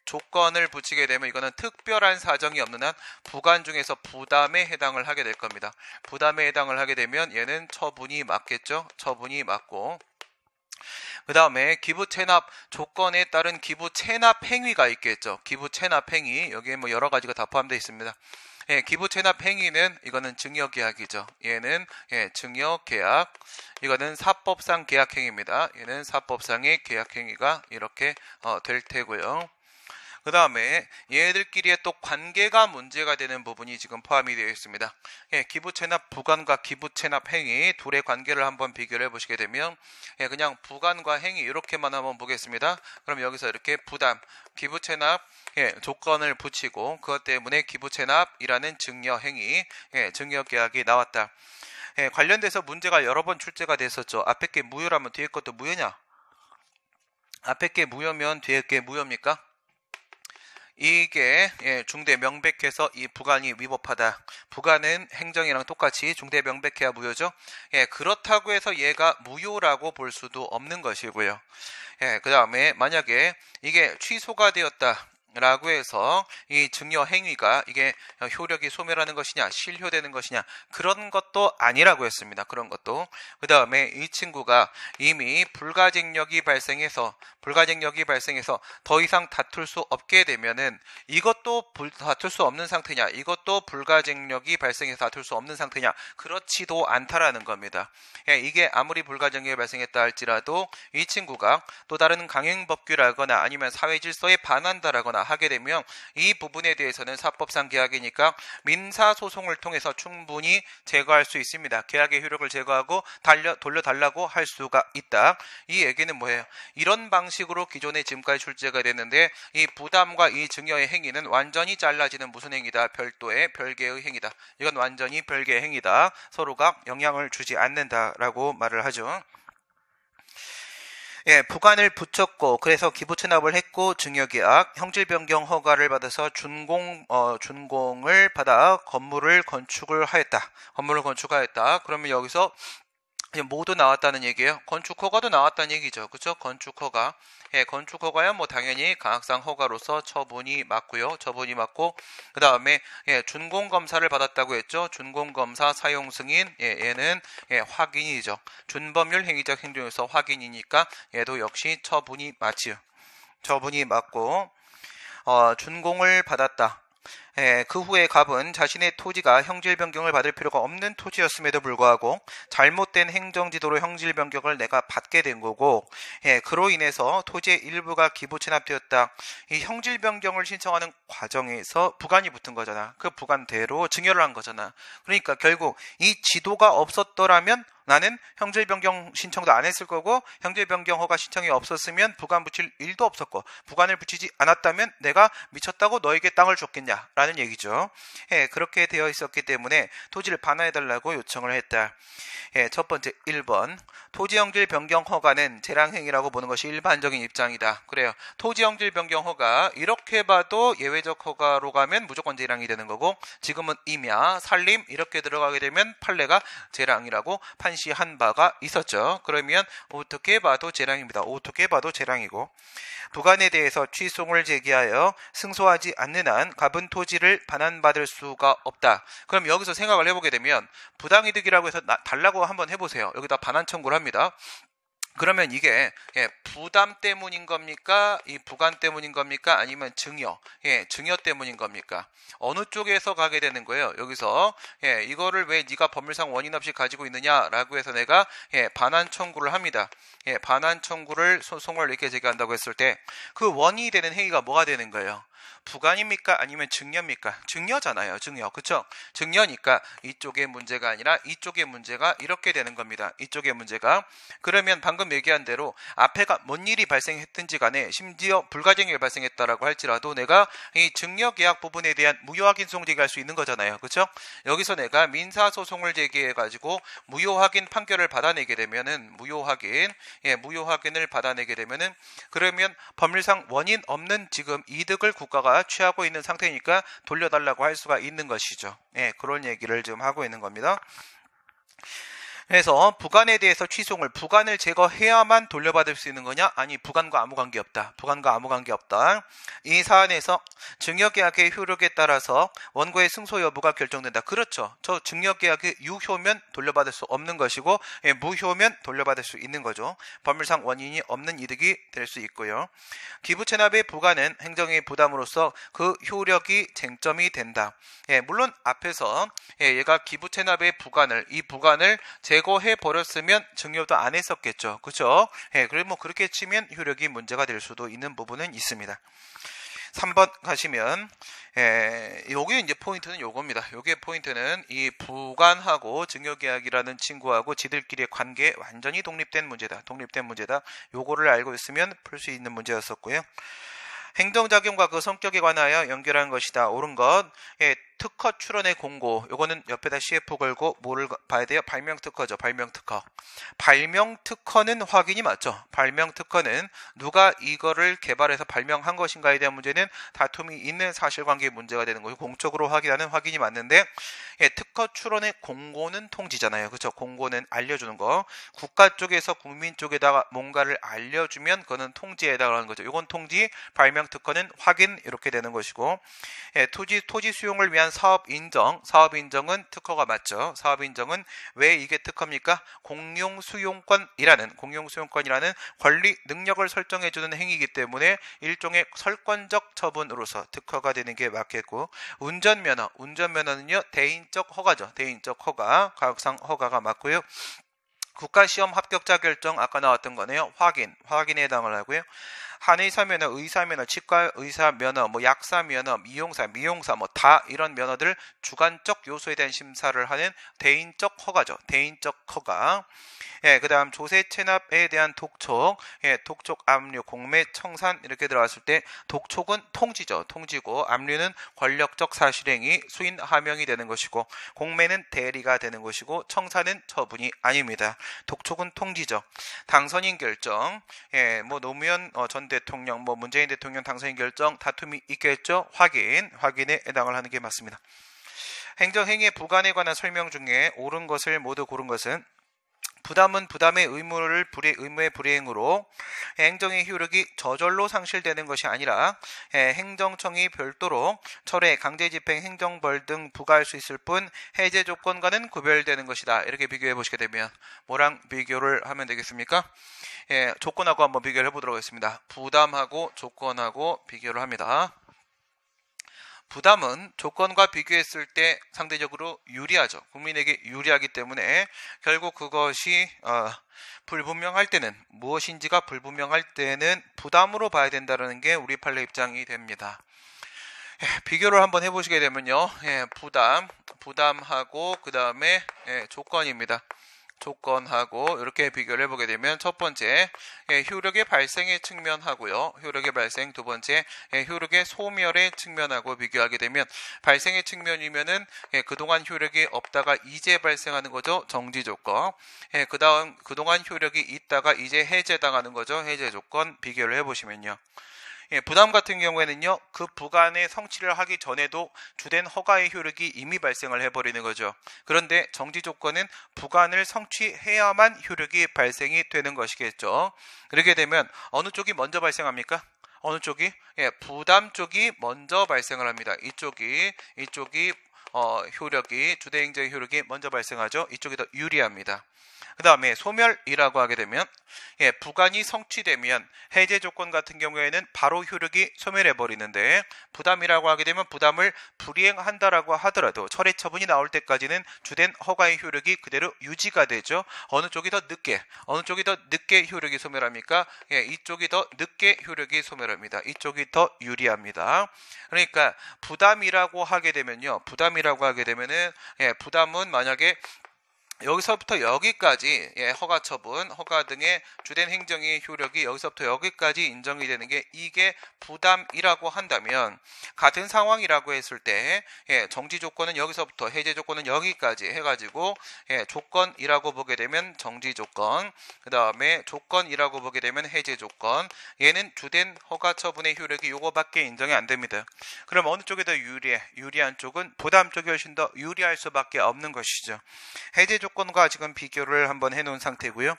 조건을 붙이게 되면 이거는 특별한 사정이 없는 한 부관 중에서 부담에 해당을 하게 될 겁니다. 부담에 해당을 하게 되면 얘는 처분이 맞겠죠. 처분이 맞고. 그 다음에 기부 체납 조건에 따른 기부 체납 행위가 있겠죠. 기부 체납 행위. 여기에 뭐 여러 가지가 다 포함되어 있습니다. 기부 체납 행위는 이거는 증여계약이죠. 얘는 증여계약. 이거는 사법상 계약행위입니다. 얘는 사법상의 계약행위가 이렇게 될 테고요. 그 다음에 얘들끼리의 또 관계가 문제가 되는 부분이 지금 포함이 되어 있습니다. 기부 체납 부관과 기부 체납 행위 둘의 관계를 한번 비교를 해보시게 되면 그냥 부관과 행위 이렇게만 한번 보겠습니다. 그럼 여기서 이렇게 부담, 기부 체납 조건을 붙이고 그것 때문에 기부 체납이라는 증여 행위, 증여 계약이 나왔다. 관련돼서 문제가 여러 번 출제가 됐었죠. 앞에 게 무효라면 뒤에 것도 무효냐? 앞에 게 무효면 뒤에 게 무효입니까? 이게 중대 명백해서 이 부관이 위법하다. 부관은 행정이랑 똑같이 중대 명백해야 무효죠. 그렇다고 해서 얘가 무효라고 볼 수도 없는 것이고요. 그 다음에 만약에 이게 취소가 되었다 라고 해서 이 증여 행위가 이게 효력이 소멸하는 것이냐 실효되는 것이냐 그런 것도 아니라고 했습니다. 그런 것도. 그 다음에 이 친구가 이미 불가증력이 발생해서 더 이상 다툴 수 없게 되면은 이것도 다툴 수 없는 상태냐 이것도 불가증력이 발생해서 다툴 수 없는 상태냐 그렇지도 않다라는 겁니다. 이게 아무리 불가증력이 발생했다 할지라도 이 친구가 또 다른 강행법규라거나 아니면 사회질서에 반한다라거나 하게 되면 이 부분에 대해서는 사법상 계약이니까 민사소송을 통해서 충분히 제거할 수 있습니다. 계약의 효력을 제거하고 돌려달라고 할 수가 있다. 이 얘기는 뭐예요? 이런 방식으로 기존에 지금까지 출제가 됐는데 이 부담과 이 증여의 행위는 완전히 잘라지는 무슨 행위다? 별개의 행위다. 이건 완전히 별개의 행위다. 서로가 영향을 주지 않는다라고 말을 하죠. 부관을 붙였고 그래서 기부 체납을 했고 증여계약 형질 변경 허가를 받아서 준공을 받아 건물을 건축을 하였다. 그러면 여기서 모두 나왔다는 얘기예요. 건축 허가도 나왔다는 얘기죠. 그렇죠? 건축 허가. 건축 허가야 뭐 당연히 강학상 허가로서 처분이 맞고요. 처분이 맞고 그다음에 준공 검사를 받았다고 했죠. 준공 검사 사용 승인. 얘는 확인이죠. 준법률 행위적 행정에서 확인이니까 얘도 역시 처분이 맞지요. 처분이 맞고 준공을 받았다. 그 후에 갑은 자신의 토지가 형질 변경을 받을 필요가 없는 토지였음에도 불구하고 잘못된 행정지도로 형질 변경을 내가 받게 된 거고 그로 인해서 토지의 일부가 기부 체납되었다. 이 형질 변경을 신청하는 과정에서 부관이 붙은 거잖아. 그 부관대로 증여를 한 거잖아. 그러니까 결국 이 지도가 없었더라면 나는 형질 변경 신청도 안 했을 거고 형질 변경 허가 신청이 없었으면 부관 붙일 일도 없었고 부관을 붙이지 않았다면 내가 미쳤다고 너에게 땅을 줬겠냐라는 얘기죠. 그렇게 되어 있었기 때문에 토지를 반환해달라고 요청을 했다. 첫 번째 1번 토지 형질 변경 허가는 재량행위라고 보는 것이 일반적인 입장이다. 그래요. 토지 형질 변경 허가 이렇게 봐도 예외적 허가로 가면 무조건 재량이 되는 거고 지금은 임야, 살림 이렇게 들어가게 되면 판례가 재량이라고 판시한 바가 있었죠. 그러면 어떻게 봐도 재량입니다. 어떻게 봐도 재량이고 부관에 대해서 취소를 제기하여 승소하지 않는 한 갑은 토지를 반환받을 수가 없다. 그럼 여기서 생각을 해보게 되면 부당이득이라고 해서 달라고 한번 해보세요. 여기다 반환 청구를 합니다. 그러면 이게 부담 때문인 겁니까? 이 부관 때문인 겁니까? 아니면 증여, 증여 때문인 겁니까? 어느 쪽에서 가게 되는 거예요? 여기서 이거를 왜 네가 법률상 원인 없이 가지고 있느냐라고 해서 내가 반환 청구를 합니다. 반환 청구를 소송을 이렇게 제기한다고 했을 때 그 원인이 되는 행위가 뭐가 되는 거예요? 부관입니까? 아니면 증여입니까? 증여잖아요. 증여. 그쵸? 증여니까 이쪽의 문제가 아니라 이쪽의 문제가 이렇게 되는 겁니다. 이쪽의 문제가. 그러면 방금 얘기한 대로 앞에가 뭔 일이 발생했든지 간에 심지어 불가증이 발생했다라고 할지라도 내가 이 증여계약 부분에 대한 무효확인 소송 제기할 수 있는 거잖아요. 그쵸? 여기서 내가 민사소송을 제기해가지고 무효확인 판결을 받아내게 되면은 무효확인을 받아내게 되면은 그러면 법률상 원인 없는 지금 이득을 국가가 취하고 있는 상태니까 돌려달라고 할 수가 있는 것이죠. 그런 얘기를 지금 하고 있는 겁니다. 그래서 부관에 대해서 취소를 부관을 제거해야만 돌려받을 수 있는 거냐? 아니 부관과 아무 관계 없다. 부관과 아무 관계 없다. 이 사안에서 증여계약의 효력에 따라서 원고의 승소 여부가 결정된다. 그렇죠. 저 증여계약의 유효면 돌려받을 수 없는 것이고 무효면 돌려받을 수 있는 거죠. 법률상 원인이 없는 이득이 될 수 있고요. 기부채납의 부관은 행정의 부담으로서 그 효력이 쟁점이 된다. 물론 앞에서 얘가 기부채납의 이 부관을 제거해 버렸으면 증여도 안 했었겠죠. 그렇죠? 그래 뭐 그렇게 치면 효력이 문제가 될 수도 있는 부분은 있습니다. 3번 가시면 여기 이제 포인트는 요겁니다. 요게 포인트는 이 부관하고 증여계약이라는 친구하고 지들끼리의 관계 완전히 독립된 문제다. 요거를 알고 있으면 풀 수 있는 문제였었고요. 행정작용과 그 성격에 관하여 연결한 것이다. 옳은 것. 특허 출원의 공고. 요거는 옆에다 CF 걸고 뭐를 봐야 돼요? 발명특허죠. 발명특허는 확인이 맞죠. 발명특허는 누가 이거를 개발해서 발명한 것인가에 대한 문제는 다툼이 있는 사실관계의 문제가 되는 거고 공적으로 확인하는 확인이 맞는데 특허 출원의 공고는 통지잖아요. 그렇죠? 공고는 알려주는 거. 국가 쪽에서 국민 쪽에다가 뭔가를 알려주면 그거는 통지에 해당하는 거죠. 요건 통지, 발명특허는 확인 이렇게 되는 것이고 토지 수용을 위한 사업 인정은 특허가 맞죠. 사업 인정은 왜 이게 특허입니까? 공용 수용권이라는 권리 능력을 설정해주는 행위이기 때문에 일종의 설권적 처분으로서 특허가 되는 게 맞겠고 운전면허는요 대인적 허가죠. 대인적 허가, 가역상 허가가 맞고요. 국가시험 합격자 결정 아까 나왔던 거네요. 확인에 해당을 하고요. 한의사면허, 의사면허, 치과의사면허, 약사면허, 미용사 다 이런 면허들 주관적 요소에 대한 심사를 하는 대인적 허가죠. 대인적 허가. 그 다음 조세 체납에 대한 독촉, 독촉, 압류, 공매, 청산 이렇게 들어갔을 때 독촉은 통지죠. 통지고 압류는 권력적 사실행위, 수인 하명이 되는 것이고 공매는 대리가 되는 것이고 청산은 처분이 아닙니다. 독촉은 통지죠. 당선인 결정, 노무현 전 대통령, 문재인 대통령 당선인 결정 다툼이 있겠죠. 확인에 해당을 하는 게 맞습니다. 행정행위의 부관에 관한 설명 중에 옳은 것을 모두 고른 것은 부담은 부담의 의무의 불이행으로 행정의 효력이 저절로 상실되는 것이 아니라 행정청이 별도로 철회, 강제집행, 행정벌 등 부과할 수 있을 뿐 해제 조건과는 구별되는 것이다. 이렇게 비교해 보시게 되면 뭐랑 비교를 하면 되겠습니까? 조건하고 한번 비교를 해보도록 하겠습니다. 부담하고 조건하고 비교를 합니다. 부담은 조건과 비교했을 때 상대적으로 유리하죠. 국민에게 유리하기 때문에 결국 그것이 불분명할 때는 무엇인지가 불분명할 때는 부담으로 봐야 된다는 게 우리 판례 입장이 됩니다. 비교를 한번 해보시게 되면요. 부담하고 그 다음에 조건입니다. 조건하고 이렇게 비교를 해보게 되면 첫 번째 효력의 발생의 측면하고요. 효력의 발생. 두 번째 효력의 소멸의 측면하고 비교하게 되면 발생의 측면이면은 그동안 효력이 없다가 이제 발생하는 거죠. 정지 조건. 그 다음 그동안 효력이 있다가 이제 해제당하는 거죠. 해제 조건 비교를 해보시면요. 부담 같은 경우에는요, 그 부간의 성취를 하기 전에도 주된 허가의 효력이 이미 발생을 해버리는 거죠. 그런데 정지 조건은 부간을 성취해야만 효력이 발생이 되는 것이겠죠. 그렇게 되면 어느 쪽이 먼저 발생합니까? 어느 쪽이? 부담 쪽이 먼저 발생을 합니다. 이쪽이 효력이, 주대행정의 효력이 먼저 발생하죠. 이쪽이 더 유리합니다. 그 다음에 소멸이라고 하게 되면 부간이 성취되면 해제 조건 같은 경우에는 바로 효력이 소멸해 버리는데, 부담이라고 하게 되면 부담을 불이행한다라고 하더라도 철회 처분이 나올 때까지는 주된 허가의 효력이 그대로 유지가 되죠. 어느 쪽이 더 늦게 효력이 소멸합니까? 이쪽이 더 늦게 효력이 소멸합니다. 이쪽이 더 유리합니다. 그러니까 부담이라고 하게 되면은 부담은 만약에 여기서부터 여기까지 허가 처분, 허가 등의 주된 행정의 효력이 여기서부터 여기까지 인정이 되는 게 이게 부담이라고 한다면, 같은 상황이라고 했을 때 정지 조건은 여기서부터 해제 조건은 여기까지 해가지고 조건이라고 보게 되면 정지 조건, 그 다음에 조건이라고 보게 되면 해제 조건, 얘는 주된 허가 처분의 효력이 요거밖에 인정이 안 됩니다. 그럼 어느 쪽이 더 유리한 쪽은 부담 쪽이 훨씬 더 유리할 수밖에 없는 것이죠. 해제 조건과 지금 비교를 한번 해놓은 상태고요.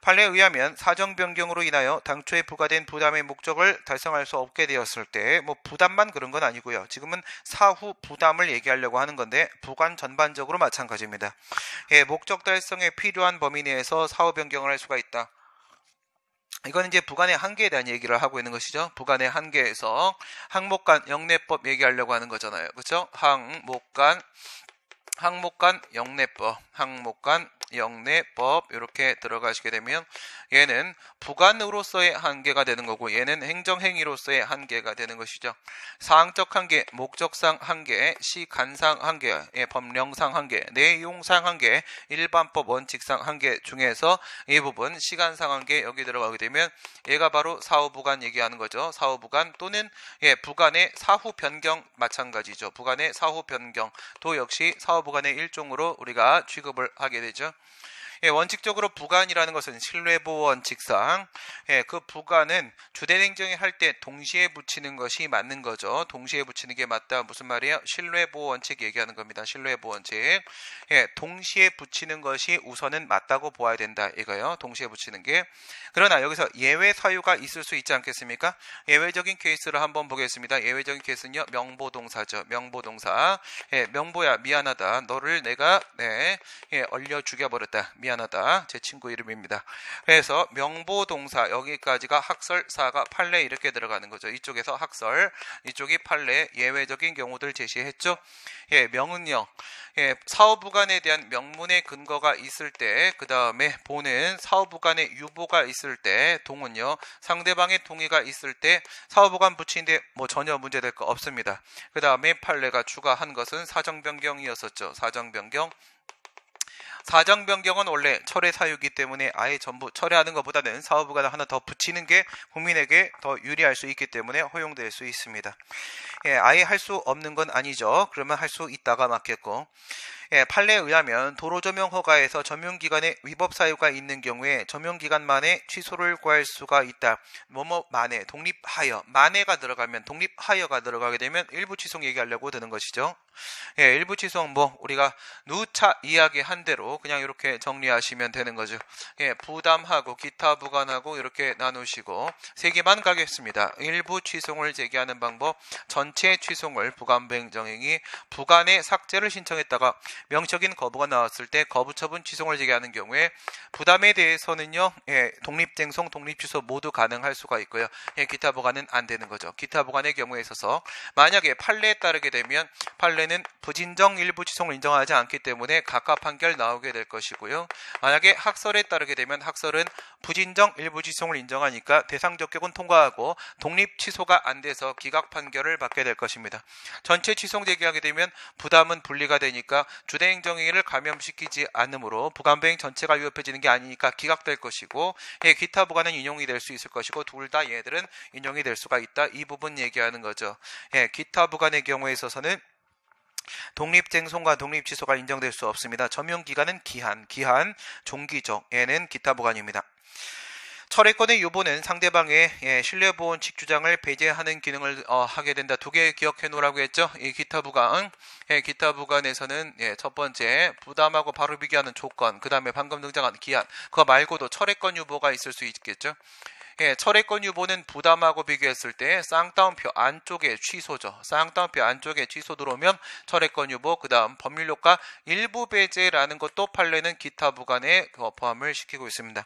판례에 의하면 사정 변경으로 인하여 당초에 부과된 부담의 목적을 달성할 수 없게 되었을 때, 부담만 그런 건 아니고요. 지금은 사후 부담을 얘기하려고 하는 건데 부관 전반적으로 마찬가지입니다. 목적 달성에 필요한 범위 내에서 사후 변경을 할 수가 있다. 이건 이제 부관의 한계에 대한 얘기를 하고 있는 것이죠. 부관의 한계에서 항목간 영내법 얘기하려고 하는 거잖아요. 그렇죠? 항목간 영내법 이렇게 들어가시게 되면 얘는 부관으로서의 한계가 되는 거고, 얘는 행정행위로서의 한계가 되는 것이죠. 사항적 한계, 목적상 한계, 시간상 한계, 법령상 한계, 내용상 한계, 일반법 원칙상 한계 중에서 이 부분 시간상 한계 여기 들어가게 되면 얘가 바로 사후부관 얘기하는 거죠. 사후부관 또는 부관의 사후 변경 마찬가지죠. 부관의 사후 변경도 역시 사후부관의 일종으로 우리가 취급을 하게 되죠. 원칙적으로 부관이라는 것은 신뢰보호 원칙상 그 부관은 주된 행정이 할 때 동시에 붙이는 것이 맞는 거죠. 동시에 붙이는 게 맞다. 무슨 말이에요? 신뢰보호 원칙 얘기하는 겁니다. 신뢰보호 원칙. 동시에 붙이는 것이 우선은 맞다고 보아야 된다. 이거요. 동시에 붙이는 게. 그러나 여기서 예외 사유가 있을 수 있지 않겠습니까? 예외적인 케이스를 한번 보겠습니다. 예외적인 케이스는요. 명보동사죠. 명보동사. 명보야 미안하다. 너를 내가 얼려 죽여버렸다. 미안하다. 제 친구 이름입니다. 그래서 명보동사 여기까지가 학설사가 판례 이렇게 들어가는 거죠. 이쪽에서 학설, 이쪽이 판례, 예외적인 경우들 제시했죠. 명은요. 사후부관에 대한 명문의 근거가 있을 때, 그 다음에 보는 사후부관의 유보가 있을 때, 동은요. 상대방의 동의가 있을 때 사후부관 붙이는데 전혀 문제될 거 없습니다. 그 다음에 판례가 추가한 것은 사정변경이었었죠. 사정변경은 원래 철회 사유이기 때문에 아예 전부 철회하는 것보다는 사후부관을 하나 더 붙이는 게 국민에게 더 유리할 수 있기 때문에 허용될 수 있습니다. 아예 할 수 없는 건 아니죠. 그러면 할 수 있다가 맞겠고, 판례에 의하면 도로조명 허가에서 점용기간에 위법 사유가 있는 경우에 점용기간 만에 취소를 구할 수가 있다. 만에, 독립하여, 만에가 들어가면 독립하여가 들어가게 되면 일부 취소 얘기하려고 드는 것이죠. 일부 취소 우리가 누차 이야기한 대로 그냥 이렇게 정리하시면 되는 거죠. 부담하고 기타 부관하고 이렇게 나누시고 세 개만 가겠습니다. 일부 취소를 제기하는 방법, 전체 취소를 부관부행정행위, 부관의 삭제를 신청했다가 명적인 거부가 나왔을 때 거부처분 취소를 제기하는 경우에 부담에 대해서는요, 독립쟁송, 독립취소 모두 가능할 수가 있고요. 기타 부관은 안 되는 거죠. 기타 부관의 경우에 있어서 만약에 판례에 따르게 되면 판례는 부진정 일부 취소를 인정하지 않기 때문에 각각 판결 나오게 될 것이고요. 만약에 학설에 따르게 되면 학설은 부진정 일부 취소를 인정하니까 대상 적격은 통과하고 독립 취소가 안 돼서 기각 판결을 받게 될 것입니다. 전체 취소 제기하게 되면 부담은 분리가 되니까 주대행정행위를 감염시키지 않으므로 부관부행 전체가 위협해지는 게 아니니까 기각될 것이고, 기타 부관은 인용이 될 수 있을 것이고 둘 다 얘들은 인용이 될 수가 있다. 이 부분 얘기하는 거죠. 기타 부관의 경우에 있어서는 독립쟁송과 독립취소가 인정될 수 없습니다. 점용기간은 기한, 종기적, 얘는 기타 부관입니다. 철회권의 유보는 상대방의 신뢰보원칙 주장을 배제하는 기능을 하게 된다. 두 개 기억해 놓으라고 했죠. 이 기타 부관, 기타 부관에서는 첫 번째 부담하고 바로 비교하는 조건, 그 다음에 방금 등장한 기한, 그거 말고도 철회권 유보가 있을 수 있겠죠. 철회권 유보는 부담하고 비교했을 때 쌍따옴표 안쪽에 취소죠. 쌍따옴표 안쪽에 취소 들어오면 철회권 유보, 그 다음 법률효과 일부 배제라는 것도 판례는 기타 부관에 포함을 시키고 있습니다.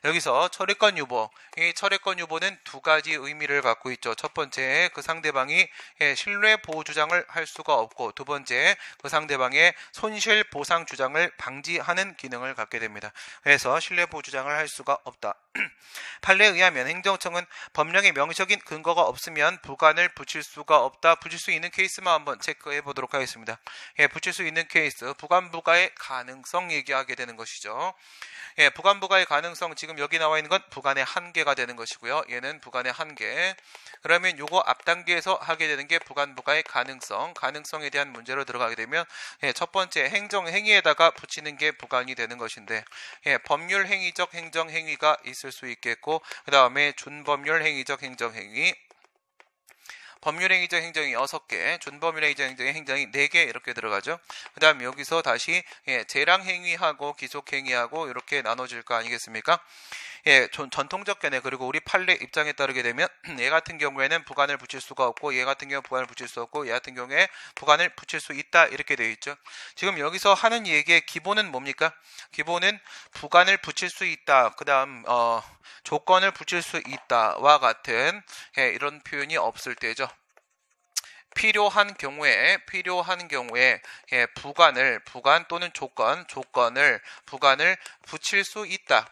여기서 철회권 유보, 이 철회권 유보는 두 가지 의미를 갖고 있죠. 첫 번째, 그 상대방이 신뢰 보호 주장을 할 수가 없고, 두 번째, 그 상대방의 손실 보상 주장을 방지하는 기능을 갖게 됩니다. 그래서 신뢰 보호 주장을 할 수가 없다. 판례에 의하면 행정청은 법령에 명시적인 근거가 없으면 부관을 붙일 수가 없다. 붙일 수 있는 케이스만 한번 체크해 보도록 하겠습니다. 붙일 수 있는 케이스, 부관부가의 가능성 얘기하게 되는 것이죠. 부관부가의 가능성, 지금 여기 나와 있는 건 부관의 한계가 되는 것이고요. 얘는 부관의 한계. 그러면 요거 앞 단계에서 하게 되는 게 부관부가의 가능성에 대한 문제로 들어가게 되면 첫 번째 행정행위에다가 붙이는 게 부관이 되는 것인데, 법률 행위적 행정행위가 있을 수 있겠고, 그 다음에 준법률 행위적 행정행위, 법률행위적 행정이 6개, 준법률행위적 행정이 4개 이렇게 들어가죠. 그 다음 여기서 다시 재량행위하고 기속행위하고 이렇게 나눠질 거 아니겠습니까? 전통적 견해, 그리고 우리 판례 입장에 따르게 되면 얘 같은 경우에는 부관을 붙일 수가 없고, 얘 같은 경우 부관을 붙일 수 없고, 얘 같은 경우에 부관을 붙일 수 있다 이렇게 되어 있죠. 지금 여기서 하는 얘기의 기본은 뭡니까? 기본은 부관을 붙일 수 있다, 그 다음 조건을 붙일 수 있다와 같은 이런 표현이 없을 때죠. 필요한 경우에 부관 또는 조건을 부관을 붙일 수 있다.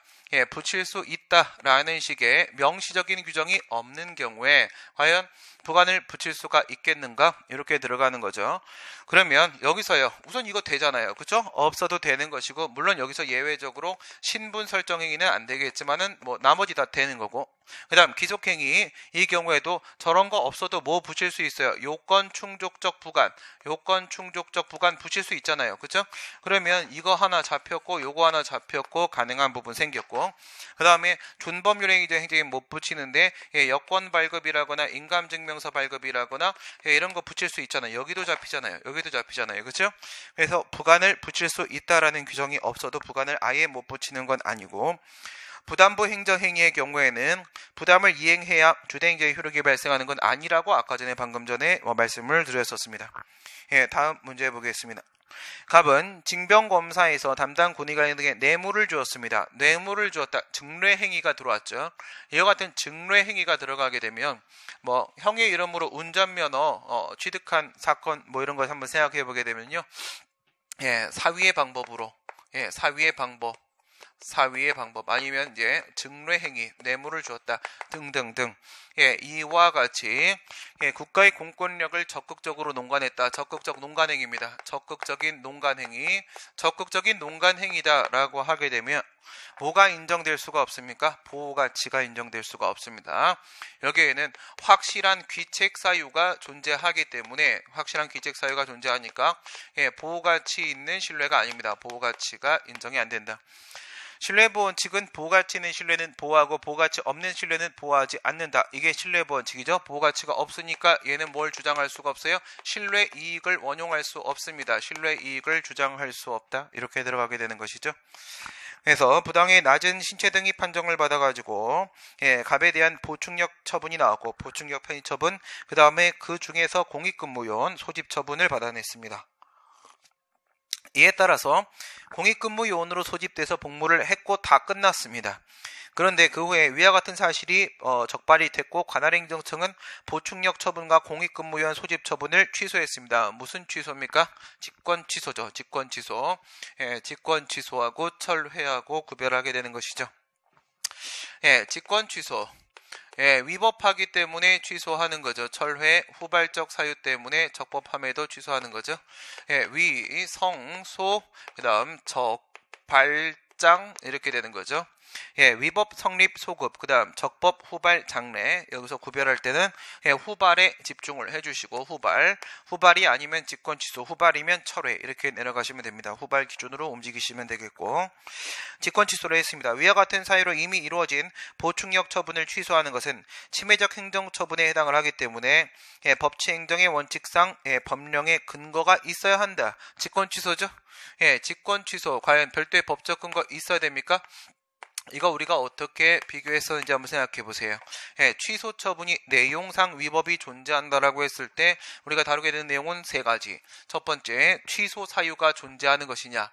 붙일 수 있다라는 식의 명시적인 규정이 없는 경우에 과연 부관을 붙일 수가 있겠는가? 이렇게 들어가는 거죠. 그러면 여기서요, 우선 이거 되잖아요. 그렇죠? 없어도 되는 것이고, 물론 여기서 예외적으로 신분 설정 행위는 안 되겠지만은 나머지 다 되는 거고, 그 다음 기속행위, 이 경우에도 저런 거 없어도 뭐 붙일 수 있어요? 요건 충족적 부관 붙일 수 있잖아요. 그렇죠? 그러면 이거 하나 잡혔고 요거 하나 잡혔고 가능한 부분 생겼고, 그 다음에 준법률 행위적 행정에 못 붙이는데 여권 발급이라거나 인감증명서 발급이라거나 이런 거 붙일 수 있잖아요. 여기도 잡히잖아요. 그렇죠? 그래서 부관을 붙일 수 있다라는 규정이 없어도 부관을 아예 못 붙이는 건 아니고, 부담부 행정행위의 경우에는 부담을 이행해야 주대행정의 효력이 발생하는 건 아니라고 아까 전에 방금 전에 말씀을 드렸었습니다. 다음 문제 보겠습니다. 갑은 징병검사에서 담당 군의관에게 뇌물을 주었습니다. 뇌물을 주었다. 증례행위가 들어왔죠. 이와 같은 증례행위가 들어가게 되면 형의 이름으로 운전면허 취득한 사건 이런 걸 한번 생각해 보게 되면요. 사위의 방법으로 사위의 방법 아니면 이제 증례행위, 뇌물을 주었다 등등등, 이와 같이 국가의 공권력을 적극적으로 농간했다. 적극적 농간행위입니다. 적극적인 농간행위다라고 하게 되면 뭐가 인정될 수가 없습니까? 보호가치가 인정될 수가 없습니다. 여기에는 확실한 귀책 사유가 존재하기 때문에, 확실한 귀책 사유가 존재하니까 보호가치 있는 신뢰가 아닙니다. 보호가치가 인정이 안 된다. 신뢰보원칙은 보호가치 있는 신뢰는 보호하고 보호가치 없는 신뢰는 보호하지 않는다. 이게 신뢰보원칙이죠. 보호가치가 없으니까 얘는 뭘 주장할 수가 없어요? 신뢰이익을 원용할 수 없습니다. 신뢰이익을 주장할 수 없다. 이렇게 들어가게 되는 것이죠. 그래서 부당의 낮은 신체 등이 판정을 받아가지고 갑에 대한 보충력 처분이 나왔고, 보충력 편의 처분, 그 다음에 그 중에서 공익근무요원 소집 처분을 받아냈습니다. 이에 따라서 공익근무요원으로 소집돼서 복무를 했고 다 끝났습니다. 그런데 그 후에 위와 같은 사실이 적발이 됐고 관할행정청은 보충력 처분과 공익근무요원 소집 처분을 취소했습니다. 무슨 취소입니까? 직권 취소죠. 직권 취소. 직권 취소하고 철회하고 구별하게 되는 것이죠. 직권 취소. 위법하기 때문에 취소하는 거죠. 철회, 후발적 사유 때문에 적법함에도 취소하는 거죠. 위, 성, 소, 그 다음 적, 발장 이렇게 되는 거죠. 위법, 성립, 소급, 그 다음 적법, 후발, 장래. 여기서 구별할 때는 후발에 집중을 해주시고 후발이 아니면 직권 취소, 후발이면 철회 이렇게 내려가시면 됩니다. 후발 기준으로 움직이시면 되겠고, 직권 취소를 했습니다. 위와 같은 사유로 이미 이루어진 보충력 처분을 취소하는 것은 침해적 행정 처분에 해당을 하기 때문에 법치행정의 원칙상 법령의 근거가 있어야 한다. 직권 취소죠. 직권 취소 과연 별도의 법적 근거 있어야 됩니까? 이거 우리가 어떻게 비교했었는지 한번 생각해 보세요. 취소 처분이 내용상 위법이 존재한다라고 했을 때 우리가 다루게 되는 내용은 세 가지. 첫 번째, 취소 사유가 존재하는 것이냐.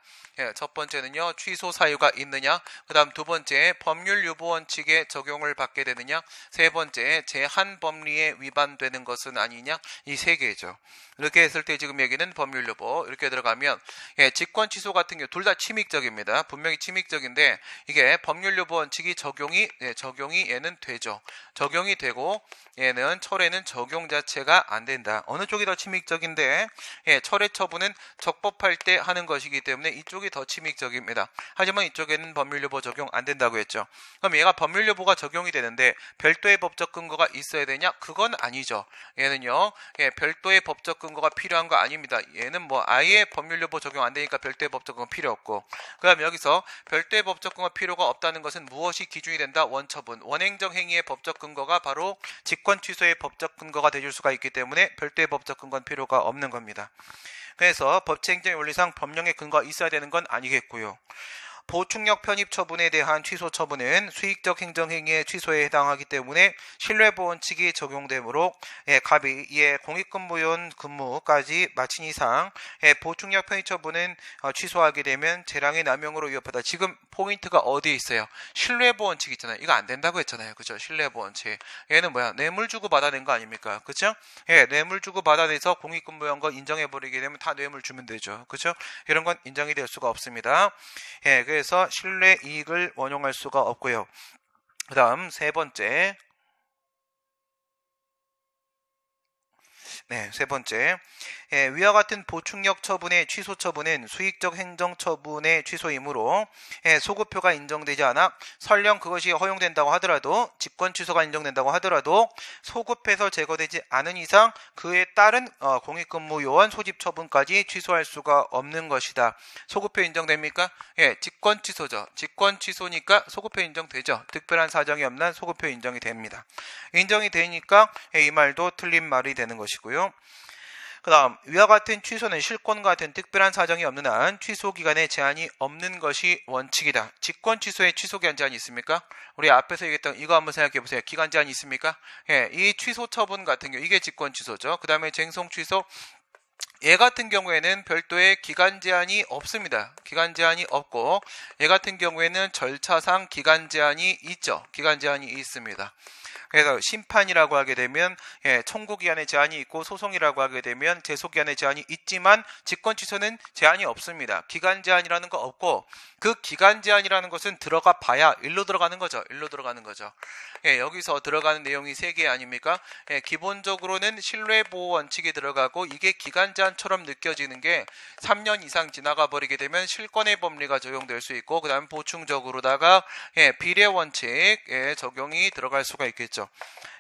첫 번째는요, 취소 사유가 있느냐. 그 다음 두 번째, 법률 유보 원칙에 적용을 받게 되느냐. 세 번째, 제한 법리에 위반되는 것은 아니냐. 이 세 개죠. 이렇게 했을 때 지금 여기는 법률 유보 이렇게 들어가면 직권 취소 같은 경우 둘 다 침익적입니다. 분명히 침익적인데 이게 법률 유보 원칙이 적용이 얘는 되죠. 적용이 되고 얘는 철회는 적용 자체가 안 된다. 어느 쪽이 더 침익적인데 철회 처분은 적법할 때 하는 것이기 때문에 이쪽이 더 침익적입니다. 하지만 이쪽에는 법률 유보 적용 안 된다고 했죠. 그럼 얘가 법률 유보가 적용이 되는데 별도의 법적 근거가 있어야 되냐? 그건 아니죠. 얘는요 별도의 법적 근거가 필요한 거 아닙니다. 얘는 뭐 아예 법률 유보 적용 안 되니까 별도의 법적 근거 필요 없고, 그 다음 여기서 별도의 법적 근거 필요가 없다는 것은 무엇이 기준이 된다? 원처분, 원행정 행위의 법적 근거가 바로 직권 취소의 법적 근거가 되줄 수가 있기 때문에 별도의 법적 근거는 필요가 없는 겁니다. 그래서 법치행정의 원리상 법령의 근거가 있어야 되는 건 아니겠고요. 보충력 편입 처분에 대한 취소 처분은 수익적 행정행위의 취소에 해당하기 때문에 신뢰보호 원칙이 적용되므로 갑이 이에 공익근무요원 근무까지 마친 이상 보충력 편입 처분은 취소하게 되면 재량의 남용으로 위협하다. 지금 포인트가 어디에 있어요? 신뢰보호 원칙 있잖아요. 이거 안 된다고 했잖아요. 그죠? 신뢰보호 원칙. 얘는 뭐야? 뇌물 주고 받아낸 거 아닙니까? 그죠? 뇌물 주고 받아내서 공익근무요원 거 인정해버리게 되면 다 뇌물 주면 되죠. 그죠? 이런 건 인정이 될 수가 없습니다. 그래서 신뢰 이익을 원용할 수가 없고요. 그 다음 세 번째, 위와 같은 보충력 처분의 취소 처분은 수익적 행정 처분의 취소이므로 소급표가 인정되지 않아 설령 그것이 허용된다고 하더라도, 직권 취소가 인정된다고 하더라도 소급해서 제거되지 않은 이상 그에 따른 공익근무요원 소집 처분까지 취소할 수가 없는 것이다. 소급표 인정됩니까? 직권 취소죠. 직권 취소니까 소급표 인정되죠. 특별한 사정이 없는 한 소급표 인정이 됩니다. 인정이 되니까 이 말도 틀린 말이 되는 것이고요. 그 다음 위와 같은 취소는 실권과 같은 특별한 사정이 없는 한 취소 기간에 제한이 없는 것이 원칙이다. 직권 취소에 취소 기간 제한이 있습니까? 우리 앞에서 얘기했던 이거 한번 생각해 보세요. 기간 제한이 있습니까? 이 취소 처분 같은 경우 이게 직권 취소죠. 그 다음에 쟁송 취소, 얘 같은 경우에는 별도의 기간 제한이 없습니다. 기간 제한이 없고 얘 같은 경우에는 절차상 기간 제한이 있죠. 기간 제한이 있습니다. 그래서 심판이라고 하게 되면 청구기한의 제한이 있고 소송이라고 하게 되면 제소기한의 제한이 있지만 직권 취소는 제한이 없습니다. 기간 제한이라는 거 없고 그 기간 제한이라는 것은 들어가 봐야 일로 들어가는 거죠. 일로 들어가는 거죠. 여기서 들어가는 내용이 세 개 아닙니까? 기본적으로는 신뢰보호 원칙이 들어가고 이게 기간 제한처럼 느껴지는 게 3년 이상 지나가 버리게 되면 실권의 법리가 적용될 수 있고 그 다음 보충적으로다가 비례 원칙의 적용이 들어갈 수가 있겠죠.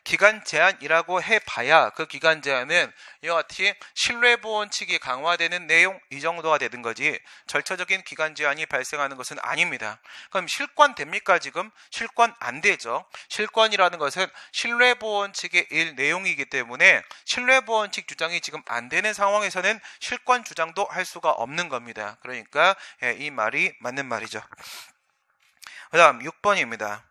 기간 제한이라고 해봐야 그 기간 제한은 이와 같이 신뢰보호 원칙이 강화되는 내용 이 정도가 되는 거지 절차적인 기간 제한이 발생하는 것은 아닙니다. 그럼 실권 됩니까? 지금 실권 안 되죠. 실권이라는 것은 신뢰보호 원칙의 내용이기 때문에 신뢰보호 원칙 주장이 지금 안 되는 상황에서는 실권 주장도 할 수가 없는 겁니다. 그러니까 이 말이 맞는 말이죠. 그 다음 6번입니다.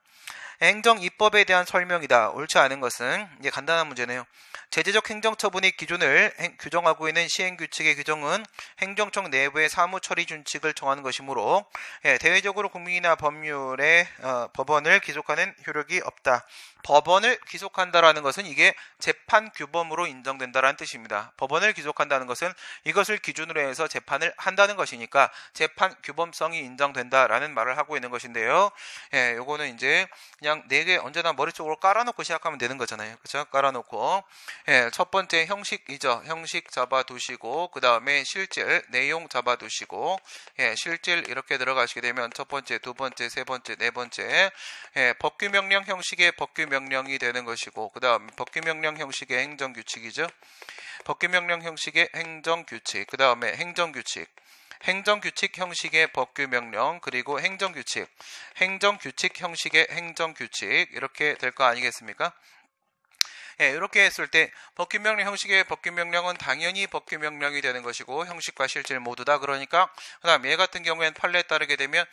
행정 입법에 대한 설명이다. 옳지 않은 것은 이제 간단한 문제네요. 제재적 행정처분의 기준을 규정하고 있는 시행규칙의 규정은 행정청 내부의 사무처리 준칙을 정하는 것이므로 대외적으로 국민이나 법원을 귀속하는 효력이 없다. 법원을 귀속한다라는 것은 이게 재판규범으로 인정된다라는 뜻입니다. 법원을 귀속한다는 것은 이것을 기준으로 해서 재판을 한다는 것이니까 재판규범성이 인정된다라는 말을 하고 있는 것인데요. 요거는 이제 그냥 4개 언제나 머릿속으로 깔아놓고 시작하면 되는 거잖아요. 그렇죠? 깔아놓고 첫 번째 형식이죠. 형식 잡아두시고 그 다음에 실질, 내용 잡아두시고 실질 이렇게 들어가시게 되면 첫 번째, 두 번째, 세 번째, 네 번째 법규명령 형식의 법규명령이 되는 것이고 그 다음 법규명령 형식의 행정규칙이죠. 법규명령 형식의 행정규칙, 그 다음에 행정규칙, 행정규칙 형식의 법규명령, 그리고 행정규칙, 행정규칙 형식의 행정규칙 이렇게 될 거 아니겠습니까? 이렇게 했을 때 법규명령 형식의 법규명령은 당연히 법규명령이 되는 것이고 형식과 실질 모두 다 그러니까 그 다음 얘 같은 경우에는 판례에 따르게 되면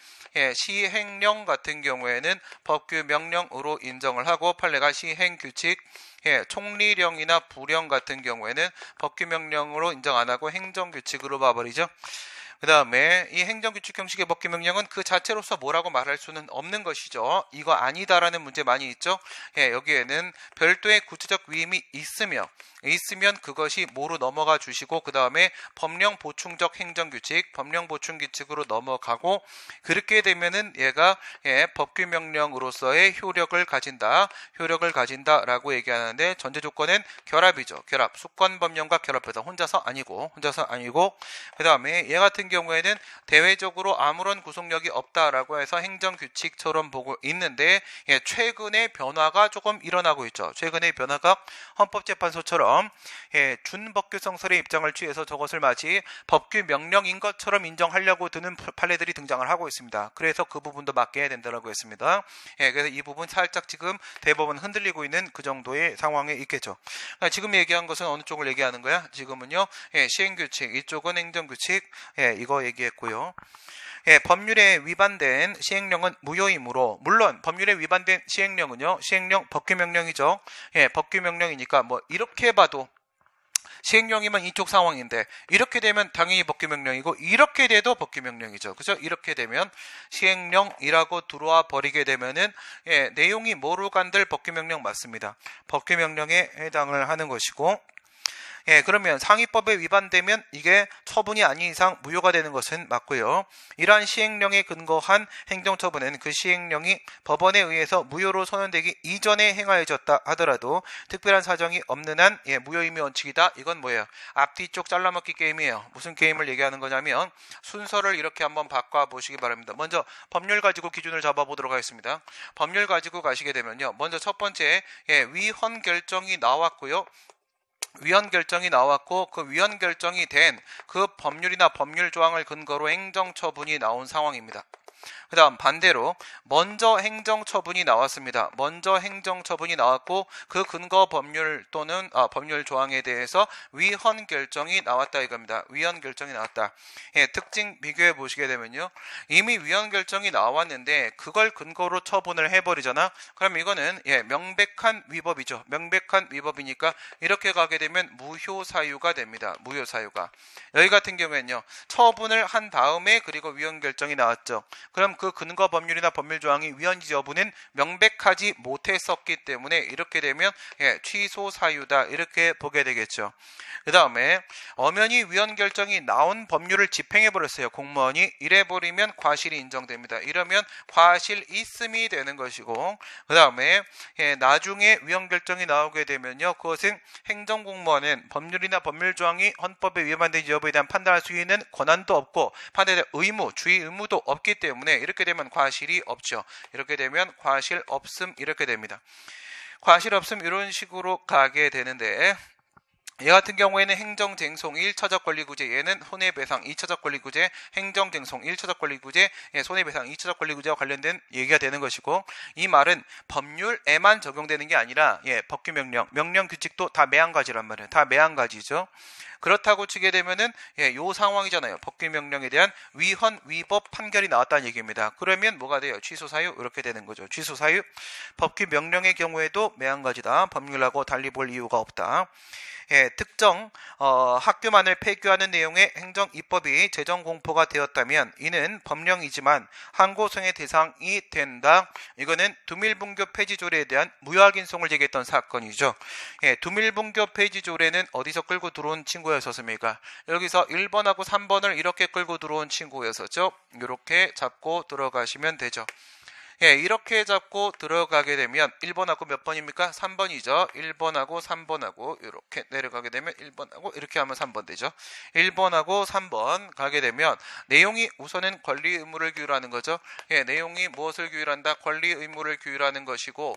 시행령 같은 경우에는 법규명령으로 인정을 하고 판례가 시행규칙, 총리령이나 부령 같은 경우에는 법규명령으로 인정 안 하고 행정규칙으로 봐버리죠. 그 다음에 이 행정규칙 형식의 법규명령은 그 자체로서 뭐라고 말할 수는 없는 것이죠. 이거 아니다라는 문제 많이 있죠. 여기에는 별도의 구체적 위임이 있으면 그것이 뭐로 넘어가 주시고 그 다음에 법령 보충적 행정규칙, 법령 보충규칙으로 넘어가고 그렇게 되면은 얘가 법규명령으로서의 효력을 가진다라고 얘기하는데 전제 조건은 결합이죠. 결합, 수권법령과 결합해서 혼자서 아니고 그 다음에 얘 같은 경우에는 대외적으로 아무런 구속력이 없다라고 해서 행정규칙처럼 보고 있는데 최근에 변화가 조금 일어나고 있죠. 최근에 변화가 헌법재판소처럼 준법규성설의 입장을 취해서 저것을 마치 법규명령인 것처럼 인정하려고 드는 판례들이 등장을 하고 있습니다. 그래서 그 부분도 맡겨야 된다고 했습니다. 그래서 이 부분 살짝 지금 대법원 흔들리고 있는 그 정도의 상황에 있겠죠. 지금 얘기한 것은 어느 쪽을 얘기하는 거야? 지금은요 시행규칙, 이쪽은 행정규칙, 이거 얘기했고요. 법률에 위반된 시행령은 무효이므로, 물론 법률에 위반된 시행령은요 시행령 법규명령이죠. 법규명령이니까 뭐 이렇게 봐도 시행령이면 이쪽 상황인데 이렇게 되면 당연히 법규명령이고 이렇게 돼도 법규명령이죠. 그죠? 이렇게 되면 시행령이라고 들어와 버리게 되면은 내용이 뭐로 간들 법규명령 맞습니다. 법규명령에 해당을 하는 것이고 그러면 상위법에 위반되면 이게 처분이 아닌 이상 무효가 되는 것은 맞고요. 이러한 시행령에 근거한 행정처분은 그 시행령이 법원에 의해서 무효로 선언되기 이전에 행하여졌다 하더라도 특별한 사정이 없는 한 무효임의 원칙이다. 이건 뭐예요? 앞뒤쪽 잘라먹기 게임이에요. 무슨 게임을 얘기하는 거냐면 순서를 이렇게 한번 바꿔보시기 바랍니다. 먼저 법률 가지고 기준을 잡아보도록 하겠습니다. 법률 가지고 가시게 되면요. 먼저 첫 번째 위헌 결정이 나왔고요. 위헌 결정이 나왔고 그 위헌 결정이 된 그 법률이나 법률 조항을 근거로 행정처분이 나온 상황입니다. 그 다음 반대로 먼저 행정처분이 나왔습니다. 먼저 행정처분이 나왔고 그 근거 법률 또는 법률 조항에 대해서 위헌 결정이 나왔다 이겁니다. 위헌 결정이 나왔다. 특징 비교해 보시게 되면요. 이미 위헌 결정이 나왔는데 그걸 근거로 처분을 해버리잖아. 그럼 이거는 명백한 위법이죠. 명백한 위법이니까 이렇게 가게 되면 무효사유가 됩니다. 무효사유가. 여기 같은 경우에는요. 처분을 한 다음에 그리고 위헌 결정이 나왔죠. 그럼 그 근거 법률이나 법률 조항이 위헌인지 여부는 명백하지 못했었기 때문에 이렇게 되면 취소 사유다 이렇게 보게 되겠죠. 그 다음에 엄연히 위헌 결정이 나온 법률을 집행해버렸어요. 공무원이. 이래버리면 과실이 인정됩니다. 이러면 과실 있음이 되는 것이고 그 다음에 나중에 위헌 결정이 나오게 되면요. 그것은 행정공무원은 법률이나 법률 조항이 헌법에 위반된지 여부에 대한 판단할 수 있는 권한도 없고 판단의 의무, 주의 의무도 없기 때문에 이렇게 되면 과실이 없죠. 이렇게 되면 과실 없음 이렇게 됩니다. 과실 없음 이런 식으로 가게 되는데 얘 같은 경우에는 행정쟁송 1차적 권리구제, 얘는 손해배상 2차적 권리구제, 행정쟁송 1차적 권리구제, 손해배상 2차적 권리구제와 관련된 얘기가 되는 것이고 이 말은 법률에만 적용되는 게 아니라 법규명령, 명령규칙도 다 매한가지란 말이에요. 다 매한가지죠. 그렇다고 치게 되면은 요 상황이잖아요. 법규 명령에 대한 위헌 위법 판결이 나왔다는 얘기입니다. 그러면 뭐가 돼요? 취소 사유 이렇게 되는 거죠. 취소 사유 법규 명령의 경우에도 매한가지다. 법률하고 달리 볼 이유가 없다. 특정 학교만을 폐교하는 내용의 행정 입법이 재정 공포가 되었다면 이는 법령이지만 항고성의 대상이 된다. 이거는 두밀분교 폐지 조례에 대한 무효확인성을 제기했던 사건이죠. 두밀분교 폐지 조례는 어디서 끌고 들어온 친구였었습니까? 여기서 1번하고 3번을 이렇게 끌고 들어온 친구였었죠. 이렇게 잡고 들어가시면 되죠. 이렇게 잡고 들어가게 되면 1번하고 몇 번입니까? 3번이죠. 1번하고 3번하고 이렇게 내려가게 되면 1번하고 이렇게 하면 3번 되죠. 1번하고 3번 가게 되면 내용이 우선은 권리 의무를 규율하는 거죠. 내용이 무엇을 규율한다? 권리 의무를 규율하는 것이고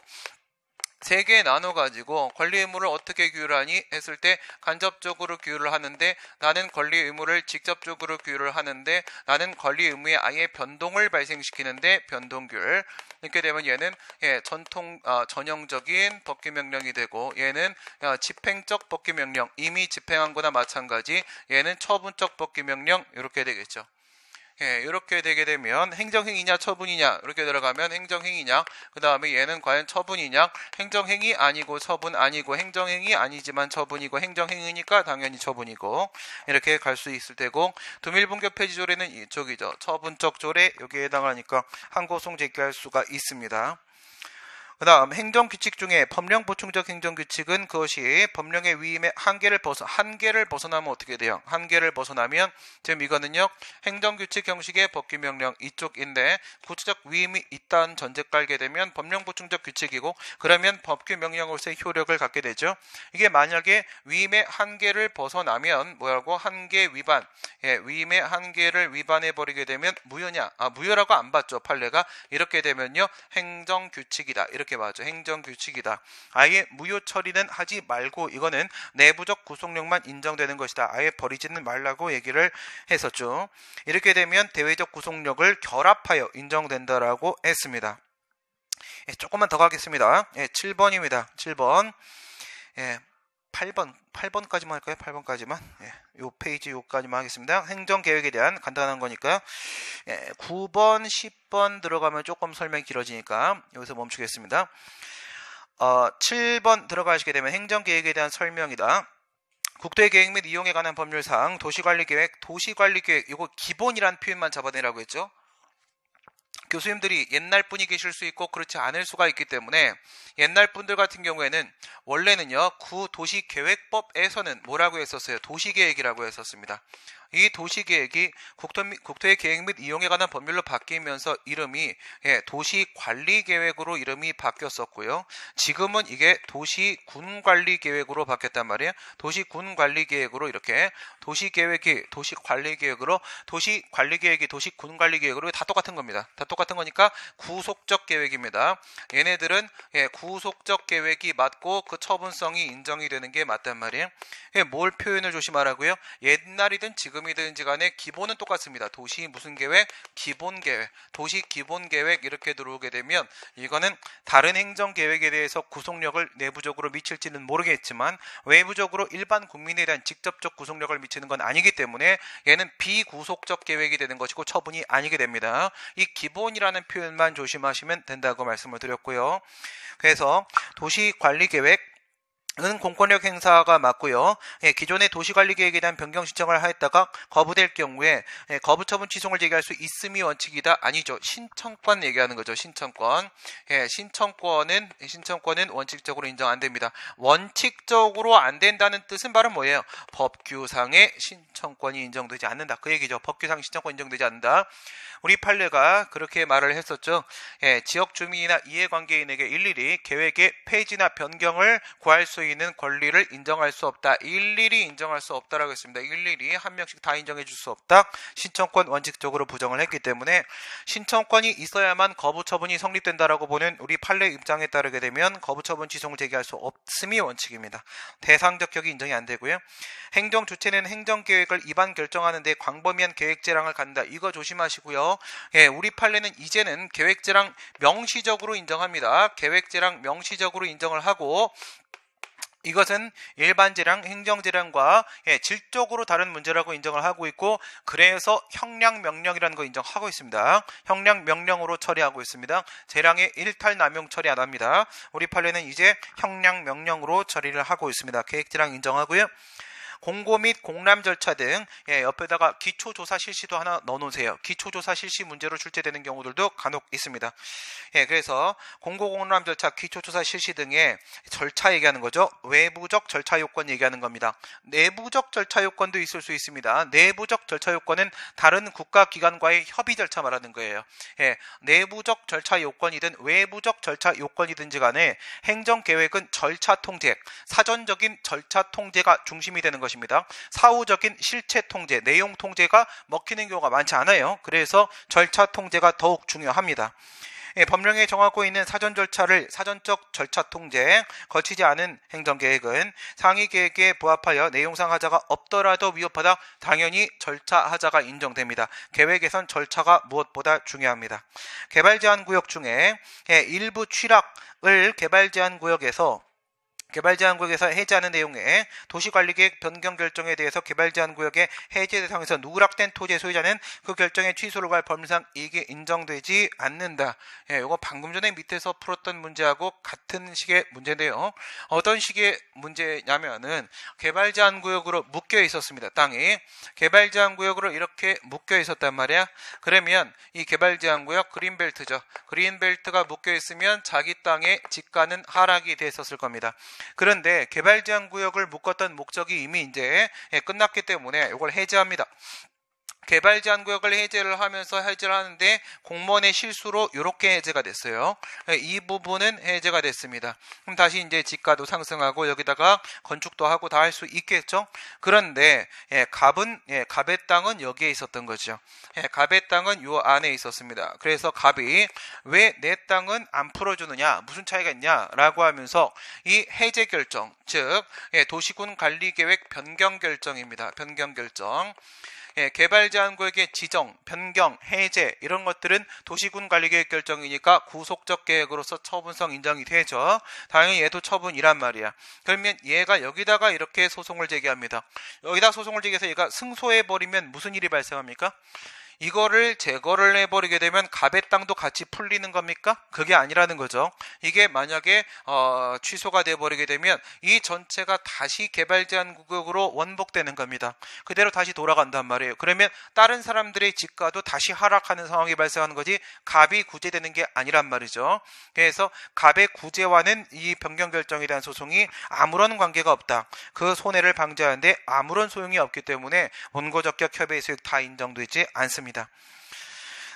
세 개 나눠가지고 권리 의무를 어떻게 규율하니 했을 때 간접적으로 규율을 하는데 나는 권리 의무를 직접적으로 규율을 하는데 나는 권리 의무에 아예 변동을 발생시키는데 변동 규율. 이렇게 되면 얘는 전형적인 법규 명령이 되고 얘는 집행적 법규 명령, 이미 집행한 거나 마찬가지. 얘는 처분적 법규 명령 이렇게 되겠죠. 이렇게 되게 되면 행정행위냐 처분이냐 이렇게 들어가면 행정행위냐, 그 다음에 얘는 과연 처분이냐, 행정행위 아니고 처분 아니고 행정행위 아니지만 처분이고 행정행위니까 당연히 처분이고 이렇게 갈 수 있을 테고, 두밀분교 폐지 조례는 이쪽이죠. 처분적 조례 여기에 해당하니까 항고송 제기할 수가 있습니다. 그 다음 행정규칙 중에 법령 보충적 행정규칙은 그것이 법령의 위임의 한계를 벗어나면 어떻게 돼요? 한계를 벗어나면 지금 이거는요 행정규칙 형식의 법규명령 이쪽인데 구체적 위임이 있다는 전제 깔게 되면 법령 보충적 규칙이고 그러면 법규명령으로서의 효력을 갖게 되죠. 이게 만약에 위임의 한계를 벗어나면 뭐라고? 한계 위반. 위임의 한계를 위반해버리게 되면 무효냐? 무효라고 안 봤죠 판례가. 이렇게 되면요 행정규칙이다 이렇게 맞죠. 행정규칙이다. 아예 무효 처리는 하지 말고 이거는 내부적 구속력만 인정되는 것이다. 아예 버리지는 말라고 얘기를 했었죠. 이렇게 되면 대외적 구속력을 결합하여 인정된다라고 했습니다. 조금만 더 가겠습니다. 7번입니다. 7번. 8번까지만 할까요? 8번까지만. 요 페이지 요까지만 하겠습니다. 행정계획에 대한 간단한 거니까요. 9번, 10번 들어가면 조금 설명이 길어지니까 여기서 멈추겠습니다. 7번 들어가시게 되면 행정계획에 대한 설명이다. 국토의 계획 및 이용에 관한 법률사항, 도시관리계획, 이거 기본이란 표현만 잡아내라고 했죠. 교수님들이 옛날 분이 계실 수 있고 그렇지 않을 수가 있기 때문에 옛날 분들 같은 경우에는 원래는요 구도시계획법에서는 뭐라고 했었어요? 도시계획이라고 했었습니다. 이 도시계획이 국토의 계획 및 이용에 관한 법률로 바뀌면서 이름이 도시관리계획으로 이름이 바뀌었었고요. 지금은 이게 도시군관리계획으로 바뀌었단 말이에요. 도시군관리계획으로 이렇게 도시계획이 도시관리계획으로 도시관리계획이 도시군관리계획으로 다 똑같은 겁니다. 다 똑같은 거니까 구속적 계획입니다. 얘네들은 구속적 계획이 맞고 그 처분성이 인정이 되는 게 맞단 말이에요. 뭘 표현을 조심하라고요? 옛날이든 지금이든지 간에 기본은 똑같습니다. 도시 무슨 계획? 기본계획. 도시 기본계획 이렇게 들어오게 되면 이거는 다른 행정계획에 대해서 구속력을 내부적으로 미칠지는 모르겠지만 외부적으로 일반 국민에 대한 직접적 구속력을 미치는 건 아니기 때문에 얘는 비구속적 계획이 되는 것이고 처분이 아니게 됩니다. 이 기본이라는 표현만 조심하시면 된다고 말씀을 드렸고요. 그래서 도시관리계획 은 공권력 행사가 맞고요. 기존의 도시관리계획에 대한 변경 신청을 하였다가 거부될 경우에 거부처분 취소를 제기할 수 있음이 원칙이다. 아니죠. 신청권 얘기하는 거죠. 신청권. 신청권은 원칙적으로 인정 안 됩니다. 원칙적으로 안 된다는 뜻은 바로 뭐예요? 법규상의 신청권이 인정되지 않는다. 그 얘기죠. 법규상 신청권 인정되지 않는다. 우리 판례가 그렇게 말을 했었죠. 지역 주민이나 이해관계인에게 일일이 계획의 폐지나 변경을 구할 수 있는 권리를 인정할 수 없다. 일일이 인정할 수 없다라고 했습니다. 일일이 한 명씩 다 인정해 줄 수 없다. 신청권 원칙적으로 부정을 했기 때문에 신청권이 있어야만 거부처분이 성립된다라고 보는 우리 판례 입장에 따르게 되면 거부처분 취소를 제기할 수 없음이 원칙입니다. 대상적 격이 인정이 안 되고요. 행정 주체는 행정계획을 입안 결정하는 데 광범위한 계획재량을 갖는다. 이거 조심하시고요. 우리 판례는 이제는 계획재량 명시적으로 인정합니다. 계획재량 명시적으로 인정을 하고 이것은 일반재량, 행정재량과 질적으로 다른 문제라고 인정을 하고 있고, 그래서 형량명령이라는 거 인정하고 있습니다. 형량명령으로 처리하고 있습니다. 재량의 일탈 남용 처리 안 합니다. 우리 판례는 이제 형량명령으로 처리를 하고 있습니다. 계획재량 인정하고요. 공고 및 공람 절차 등 옆에다가 기초조사 실시도 하나 넣어놓으세요. 기초조사 실시 문제로 출제되는 경우들도 간혹 있습니다. 그래서 공고 공람 절차, 기초조사 실시 등의 절차 얘기하는 거죠. 외부적 절차 요건 얘기하는 겁니다. 내부적 절차 요건도 있을 수 있습니다. 내부적 절차 요건은 다른 국가기관과의 협의 절차 말하는 거예요. 내부적 절차 요건이든 외부적 절차 요건이든지 간에 행정계획은 절차 통제, 사전적인 절차 통제가 중심이 되는 것입니다. 사후적인 실체 통제, 내용 통제가 먹히는 경우가 많지 않아요. 그래서 절차 통제가 더욱 중요합니다. 법령에 정하고 있는 사전 절차를 사전적 절차 통제, 거치지 않은 행정계획은 상위 계획에 부합하여 내용상 하자가 없더라도 위법하다. 당연히 절차 하자가 인정됩니다. 계획에선 절차가 무엇보다 중요합니다. 개발제한구역 중에 일부 취락을 개발제한구역에서 해제하는 내용의 도시관리계획 변경 결정에 대해서 개발제한구역의 해제 대상에서 누락된 토지의 소유자는 그 결정의 취소를 갈 법률상 이익이 인정되지 않는다. 이거 방금 전에 밑에서 풀었던 문제하고 같은 식의 문제인데요. 어떤 식의 문제냐면은 개발제한구역으로 묶여 있었습니다. 땅이 개발제한구역으로 이렇게 묶여 있었단 말이야. 그러면 이 개발제한구역 그린벨트죠. 그린벨트가 묶여 있으면 자기 땅의 지가는 하락이 됐었을 겁니다. 그런데 개발제한구역을 묶었던 목적이 이미 이제 끝났기 때문에 이걸 해제합니다. 개발제한구역을 해제를 하는데 공무원의 실수로 이렇게 해제가 됐어요. 이 부분은 해제가 됐습니다. 그럼 다시 이제 지가도 상승하고 여기다가 건축도 하고 다 할 수 있겠죠. 그런데 갑의 땅은 여기에 있었던 거죠. 갑의 땅은 요 안에 있었습니다. 그래서 갑이 왜 내 땅은 안 풀어주느냐, 무슨 차이가 있냐라고 하면서 이 해제 결정, 즉 도시군 관리계획 변경 결정입니다. 변경 결정. 개발제한구역의 지정, 변경, 해제 이런 것들은 도시군 관리계획 결정이니까 구속적 계획으로서 처분성 인정이 되죠. 당연히 얘도 처분이란 말이야. 그러면 얘가 여기다가 이렇게 소송을 제기합니다. 여기다 소송을 제기해서 얘가 승소해버리면 무슨 일이 발생합니까? 이거를 제거를 해버리게 되면 갑의 땅도 같이 풀리는 겁니까? 그게 아니라는 거죠. 이게 만약에 취소가 돼버리게 되면 이 전체가 다시 개발제한구역으로 원복되는 겁니다. 그대로 다시 돌아간단 말이에요. 그러면 다른 사람들의 지가도 다시 하락하는 상황이 발생하는 거지 갑이 구제되는 게 아니란 말이죠. 그래서 갑의 구제와는 이 변경결정에 대한 소송이 아무런 관계가 없다. 그 손해를 방지하는데 아무런 소용이 없기 때문에 원고적격 협의의 수익 다 인정되지 않습니다.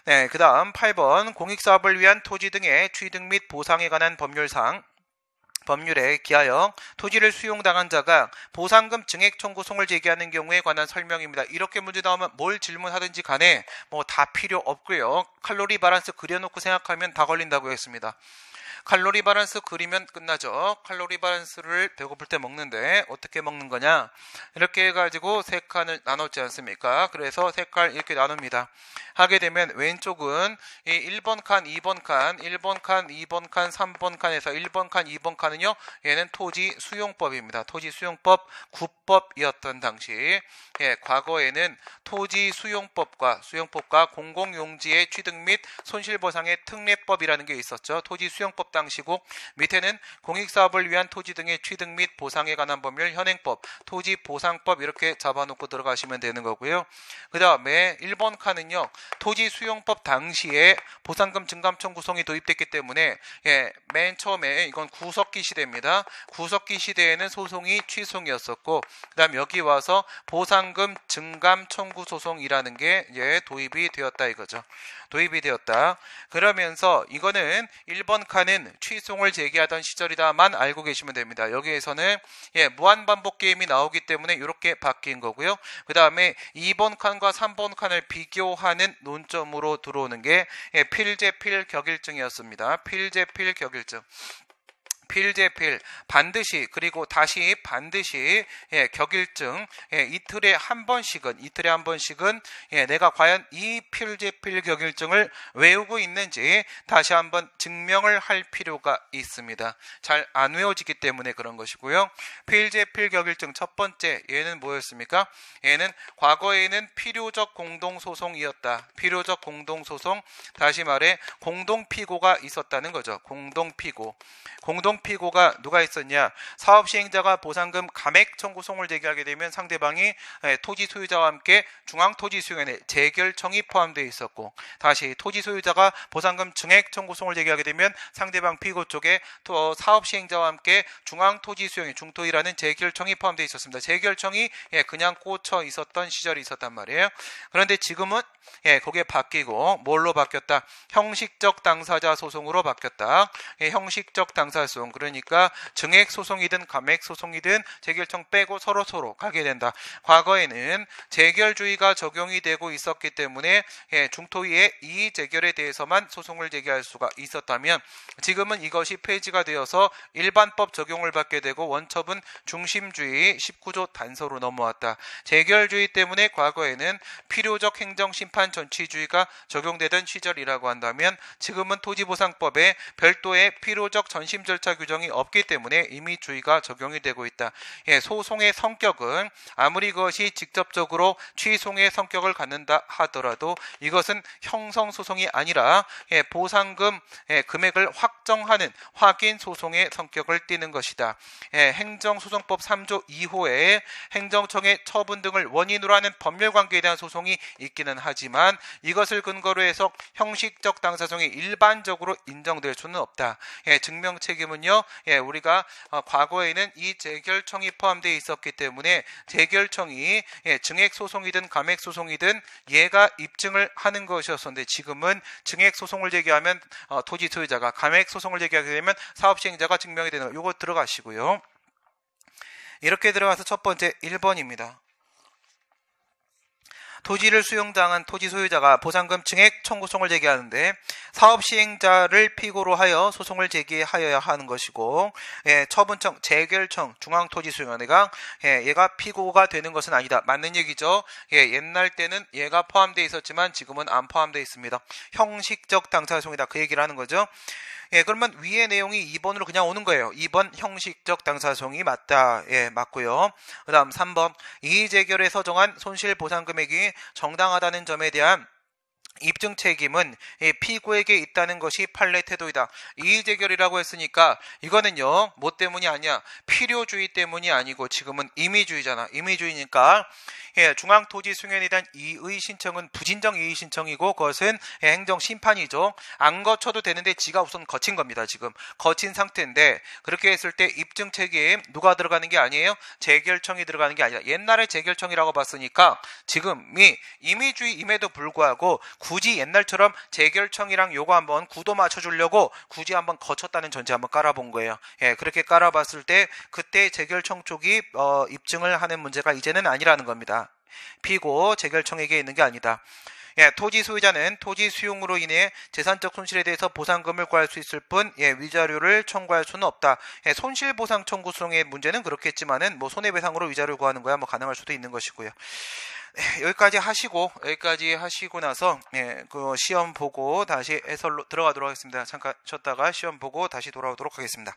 네, 그 다음 8번 공익사업을 위한 토지 등의 취득 및 보상에 관한 법률에 기하여 토지를 수용당한 자가 보상금 증액 청구송을 제기하는 경우에 관한 설명입니다. 이렇게 문제 나오면 뭘 질문하든지 간에 뭐 다 필요 없고요. 칼로리 밸런스 그려놓고 생각하면 다 걸린다고 했습니다. 칼로리 밸런스 그리면 끝나죠. 칼로리 밸런스를 배고플 때 먹는데 어떻게 먹는 거냐? 이렇게 해가지고 세 칸을 나눴지 않습니까? 그래서 세 칸 이렇게 나눕니다. 하게 되면 왼쪽은 이 1번 칸, 2번 칸, 1번 칸, 2번 칸, 3번 칸에서 1번 칸, 2번 칸은요. 얘는 토지 수용법입니다. 토지 수용법 9법이었던 당시 과거에는 토지 수용법과 공공용지의 취득 및 손실보상의 특례법이라는 게 있었죠. 토지 수용법 당시고 밑에는 공익사업을 위한 토지 등의 취득 및 보상에 관한 법률 현행법, 토지보상법 이렇게 잡아놓고 들어가시면 되는 거고요. 그 다음에 1번 칸은요. 토지 수용법 당시에 보상금 증감 청구송이 도입됐기 때문에 맨 처음에 이건 구석기 시대입니다. 구석기 시대에는 소송이 취소이었었고 그 다음 여기 와서 보상금 증감 청구 소송이라는 게 도입이 되었다 이거죠. 도입이 되었다. 그러면서 이거는 1번 칸은 취송을 제기하던 시절이다만 알고 계시면 됩니다. 여기에서는 무한반복 게임이 나오기 때문에 이렇게 바뀐 거고요. 그 다음에 2번 칸과 3번 칸을 비교하는 논점으로 들어오는 게 필제필 격일증이었습니다. 필제필 격일증. 필재필 반드시 그리고 다시 반드시 격일증 이틀에 한 번씩은 내가 과연 이 필재필 격일증을 외우고 있는지 다시 한번 증명을 할 필요가 있습니다. 잘 안 외워지기 때문에 그런 것이고요. 필재필 격일증 첫 번째 얘는 뭐였습니까? 얘는 과거에는 필요적 공동소송이었다. 필요적 공동소송, 다시 말해 공동피고가 있었다는 거죠. 공동피고가 누가 있었냐? 사업시행자가 보상금 감액 청구송을 제기하게 되면 상대방이 토지 소유자와 함께 중앙토지수용회 재결청이 포함되어 있었고, 다시 토지 소유자가 보상금 증액 청구송을 제기하게 되면 상대방 피고 쪽에 또 사업시행자와 함께 중앙토지수용회 중토이라는 재결청이 포함되어 있었습니다. 재결청이 그냥 꽂혀 있었던 시절이 있었단 말이에요. 그런데 지금은 그게 바뀌고 뭘로 바뀌었다? 형식적 당사자 소송으로 바뀌었다. 형식적 당사자 소송, 그러니까 증액 소송이든 감액 소송이든 재결청 빼고 서로 가게 된다. 과거에는 재결주의가 적용이 되고 있었기 때문에 중토위의 이의 재결에 대해서만 소송을 제기할 수가 있었다면, 지금은 이것이 폐지가 되어서 일반법 적용을 받게 되고 원처분 중심주의 19조 단서로 넘어왔다. 재결주의 때문에 과거에는 필요적 행정심판 전치주의가 적용되던 시절이라고 한다면, 지금은 토지보상법에 별도의 필요적 전심 절차 규정이 없기 때문에 임의주의가 적용이 되고 있다. 소송의 성격은 아무리 그것이 직접적으로 취송의 성격을 갖는다 하더라도 이것은 형성소송이 아니라 보상금 금액을 확정하는 확인소송의 성격을 띠는 것이다. 행정소송법 3조 2호에 행정청의 처분 등을 원인으로 하는 법률관계에 대한 소송이 있기는 하지만 이것을 근거로 해서 형식적 당사소송이 일반적으로 인정될 수는 없다. 증명 책임은요, 우리가 과거에는 이 재결청이 포함되어 있었기 때문에 재결청이 증액 소송이든 감액 소송이든 얘가 입증을 하는 것이었었는데, 지금은 증액 소송을 제기하면 토지 소유자가, 감액 소송을 제기하게 되면 사업시행자가 증명이 되는 거, 요거 들어가시고요. 이렇게 들어가서 첫 번째 1번입니다. 토지를 수용당한 토지 소유자가 보상금 증액 청구송을 제기하는데 사업시행자를 피고로 하여 소송을 제기하여야 하는 것이고, 처분청, 재결청, 중앙토지수용회가 얘가 피고가 되는 것은 아니다. 맞는 얘기죠. 옛날 때는 얘가 포함되어 있었지만 지금은 안 포함되어 있습니다. 형식적 당사소송이다, 그 얘기를 하는 거죠. 그러면 위의 내용이 2번으로 그냥 오는 거예요. 2번 형식적 당사소송이 맞다. 맞고요. 그 다음 3번 이의재결에서 정한 손실보상금액이 정당하다는 점에 대한 입증 책임은 피고에게 있다는 것이 판례 태도이다. 이의재결이라고 했으니까 이거는요, 뭐 때문이 아니야? 필요주의 때문이 아니고 지금은 임의주의잖아. 임의주의니까 중앙토지수용회에 대한 이의 신청은 부진정 이의 신청이고 그것은 행정심판이죠. 안 거쳐도 되는데 지가 우선 거친 겁니다. 지금 거친 상태인데, 그렇게 했을 때 입증 책임 누가 들어가는 게 아니에요? 재결청이 들어가는 게 아니라, 옛날에 재결청이라고 봤으니까 지금이 임의주의임에도 불구하고 굳이 옛날처럼 재결청이랑 요거 한번 구도 맞춰주려고 굳이 한번 거쳤다는 전제 한번 깔아본 거예요. 그렇게 깔아봤을 때 그때 재결청 쪽이 입증을 하는 문제가 이제는 아니라는 겁니다. 피고 재결청에게 있는 게 아니다. 토지 소유자는 토지 수용으로 인해 재산적 손실에 대해서 보상금을 구할 수 있을 뿐 위자료를 청구할 수는 없다. 손실보상 청구 소송의 문제는 그렇겠지만은 뭐 손해배상으로 위자료를 구하는 거야 뭐 가능할 수도 있는 것이고요. 여기까지 하시고 나서 그 시험 보고 다시 해설로 들어가도록 하겠습니다. 잠깐 쉬었다가 시험 보고 다시 돌아오도록 하겠습니다.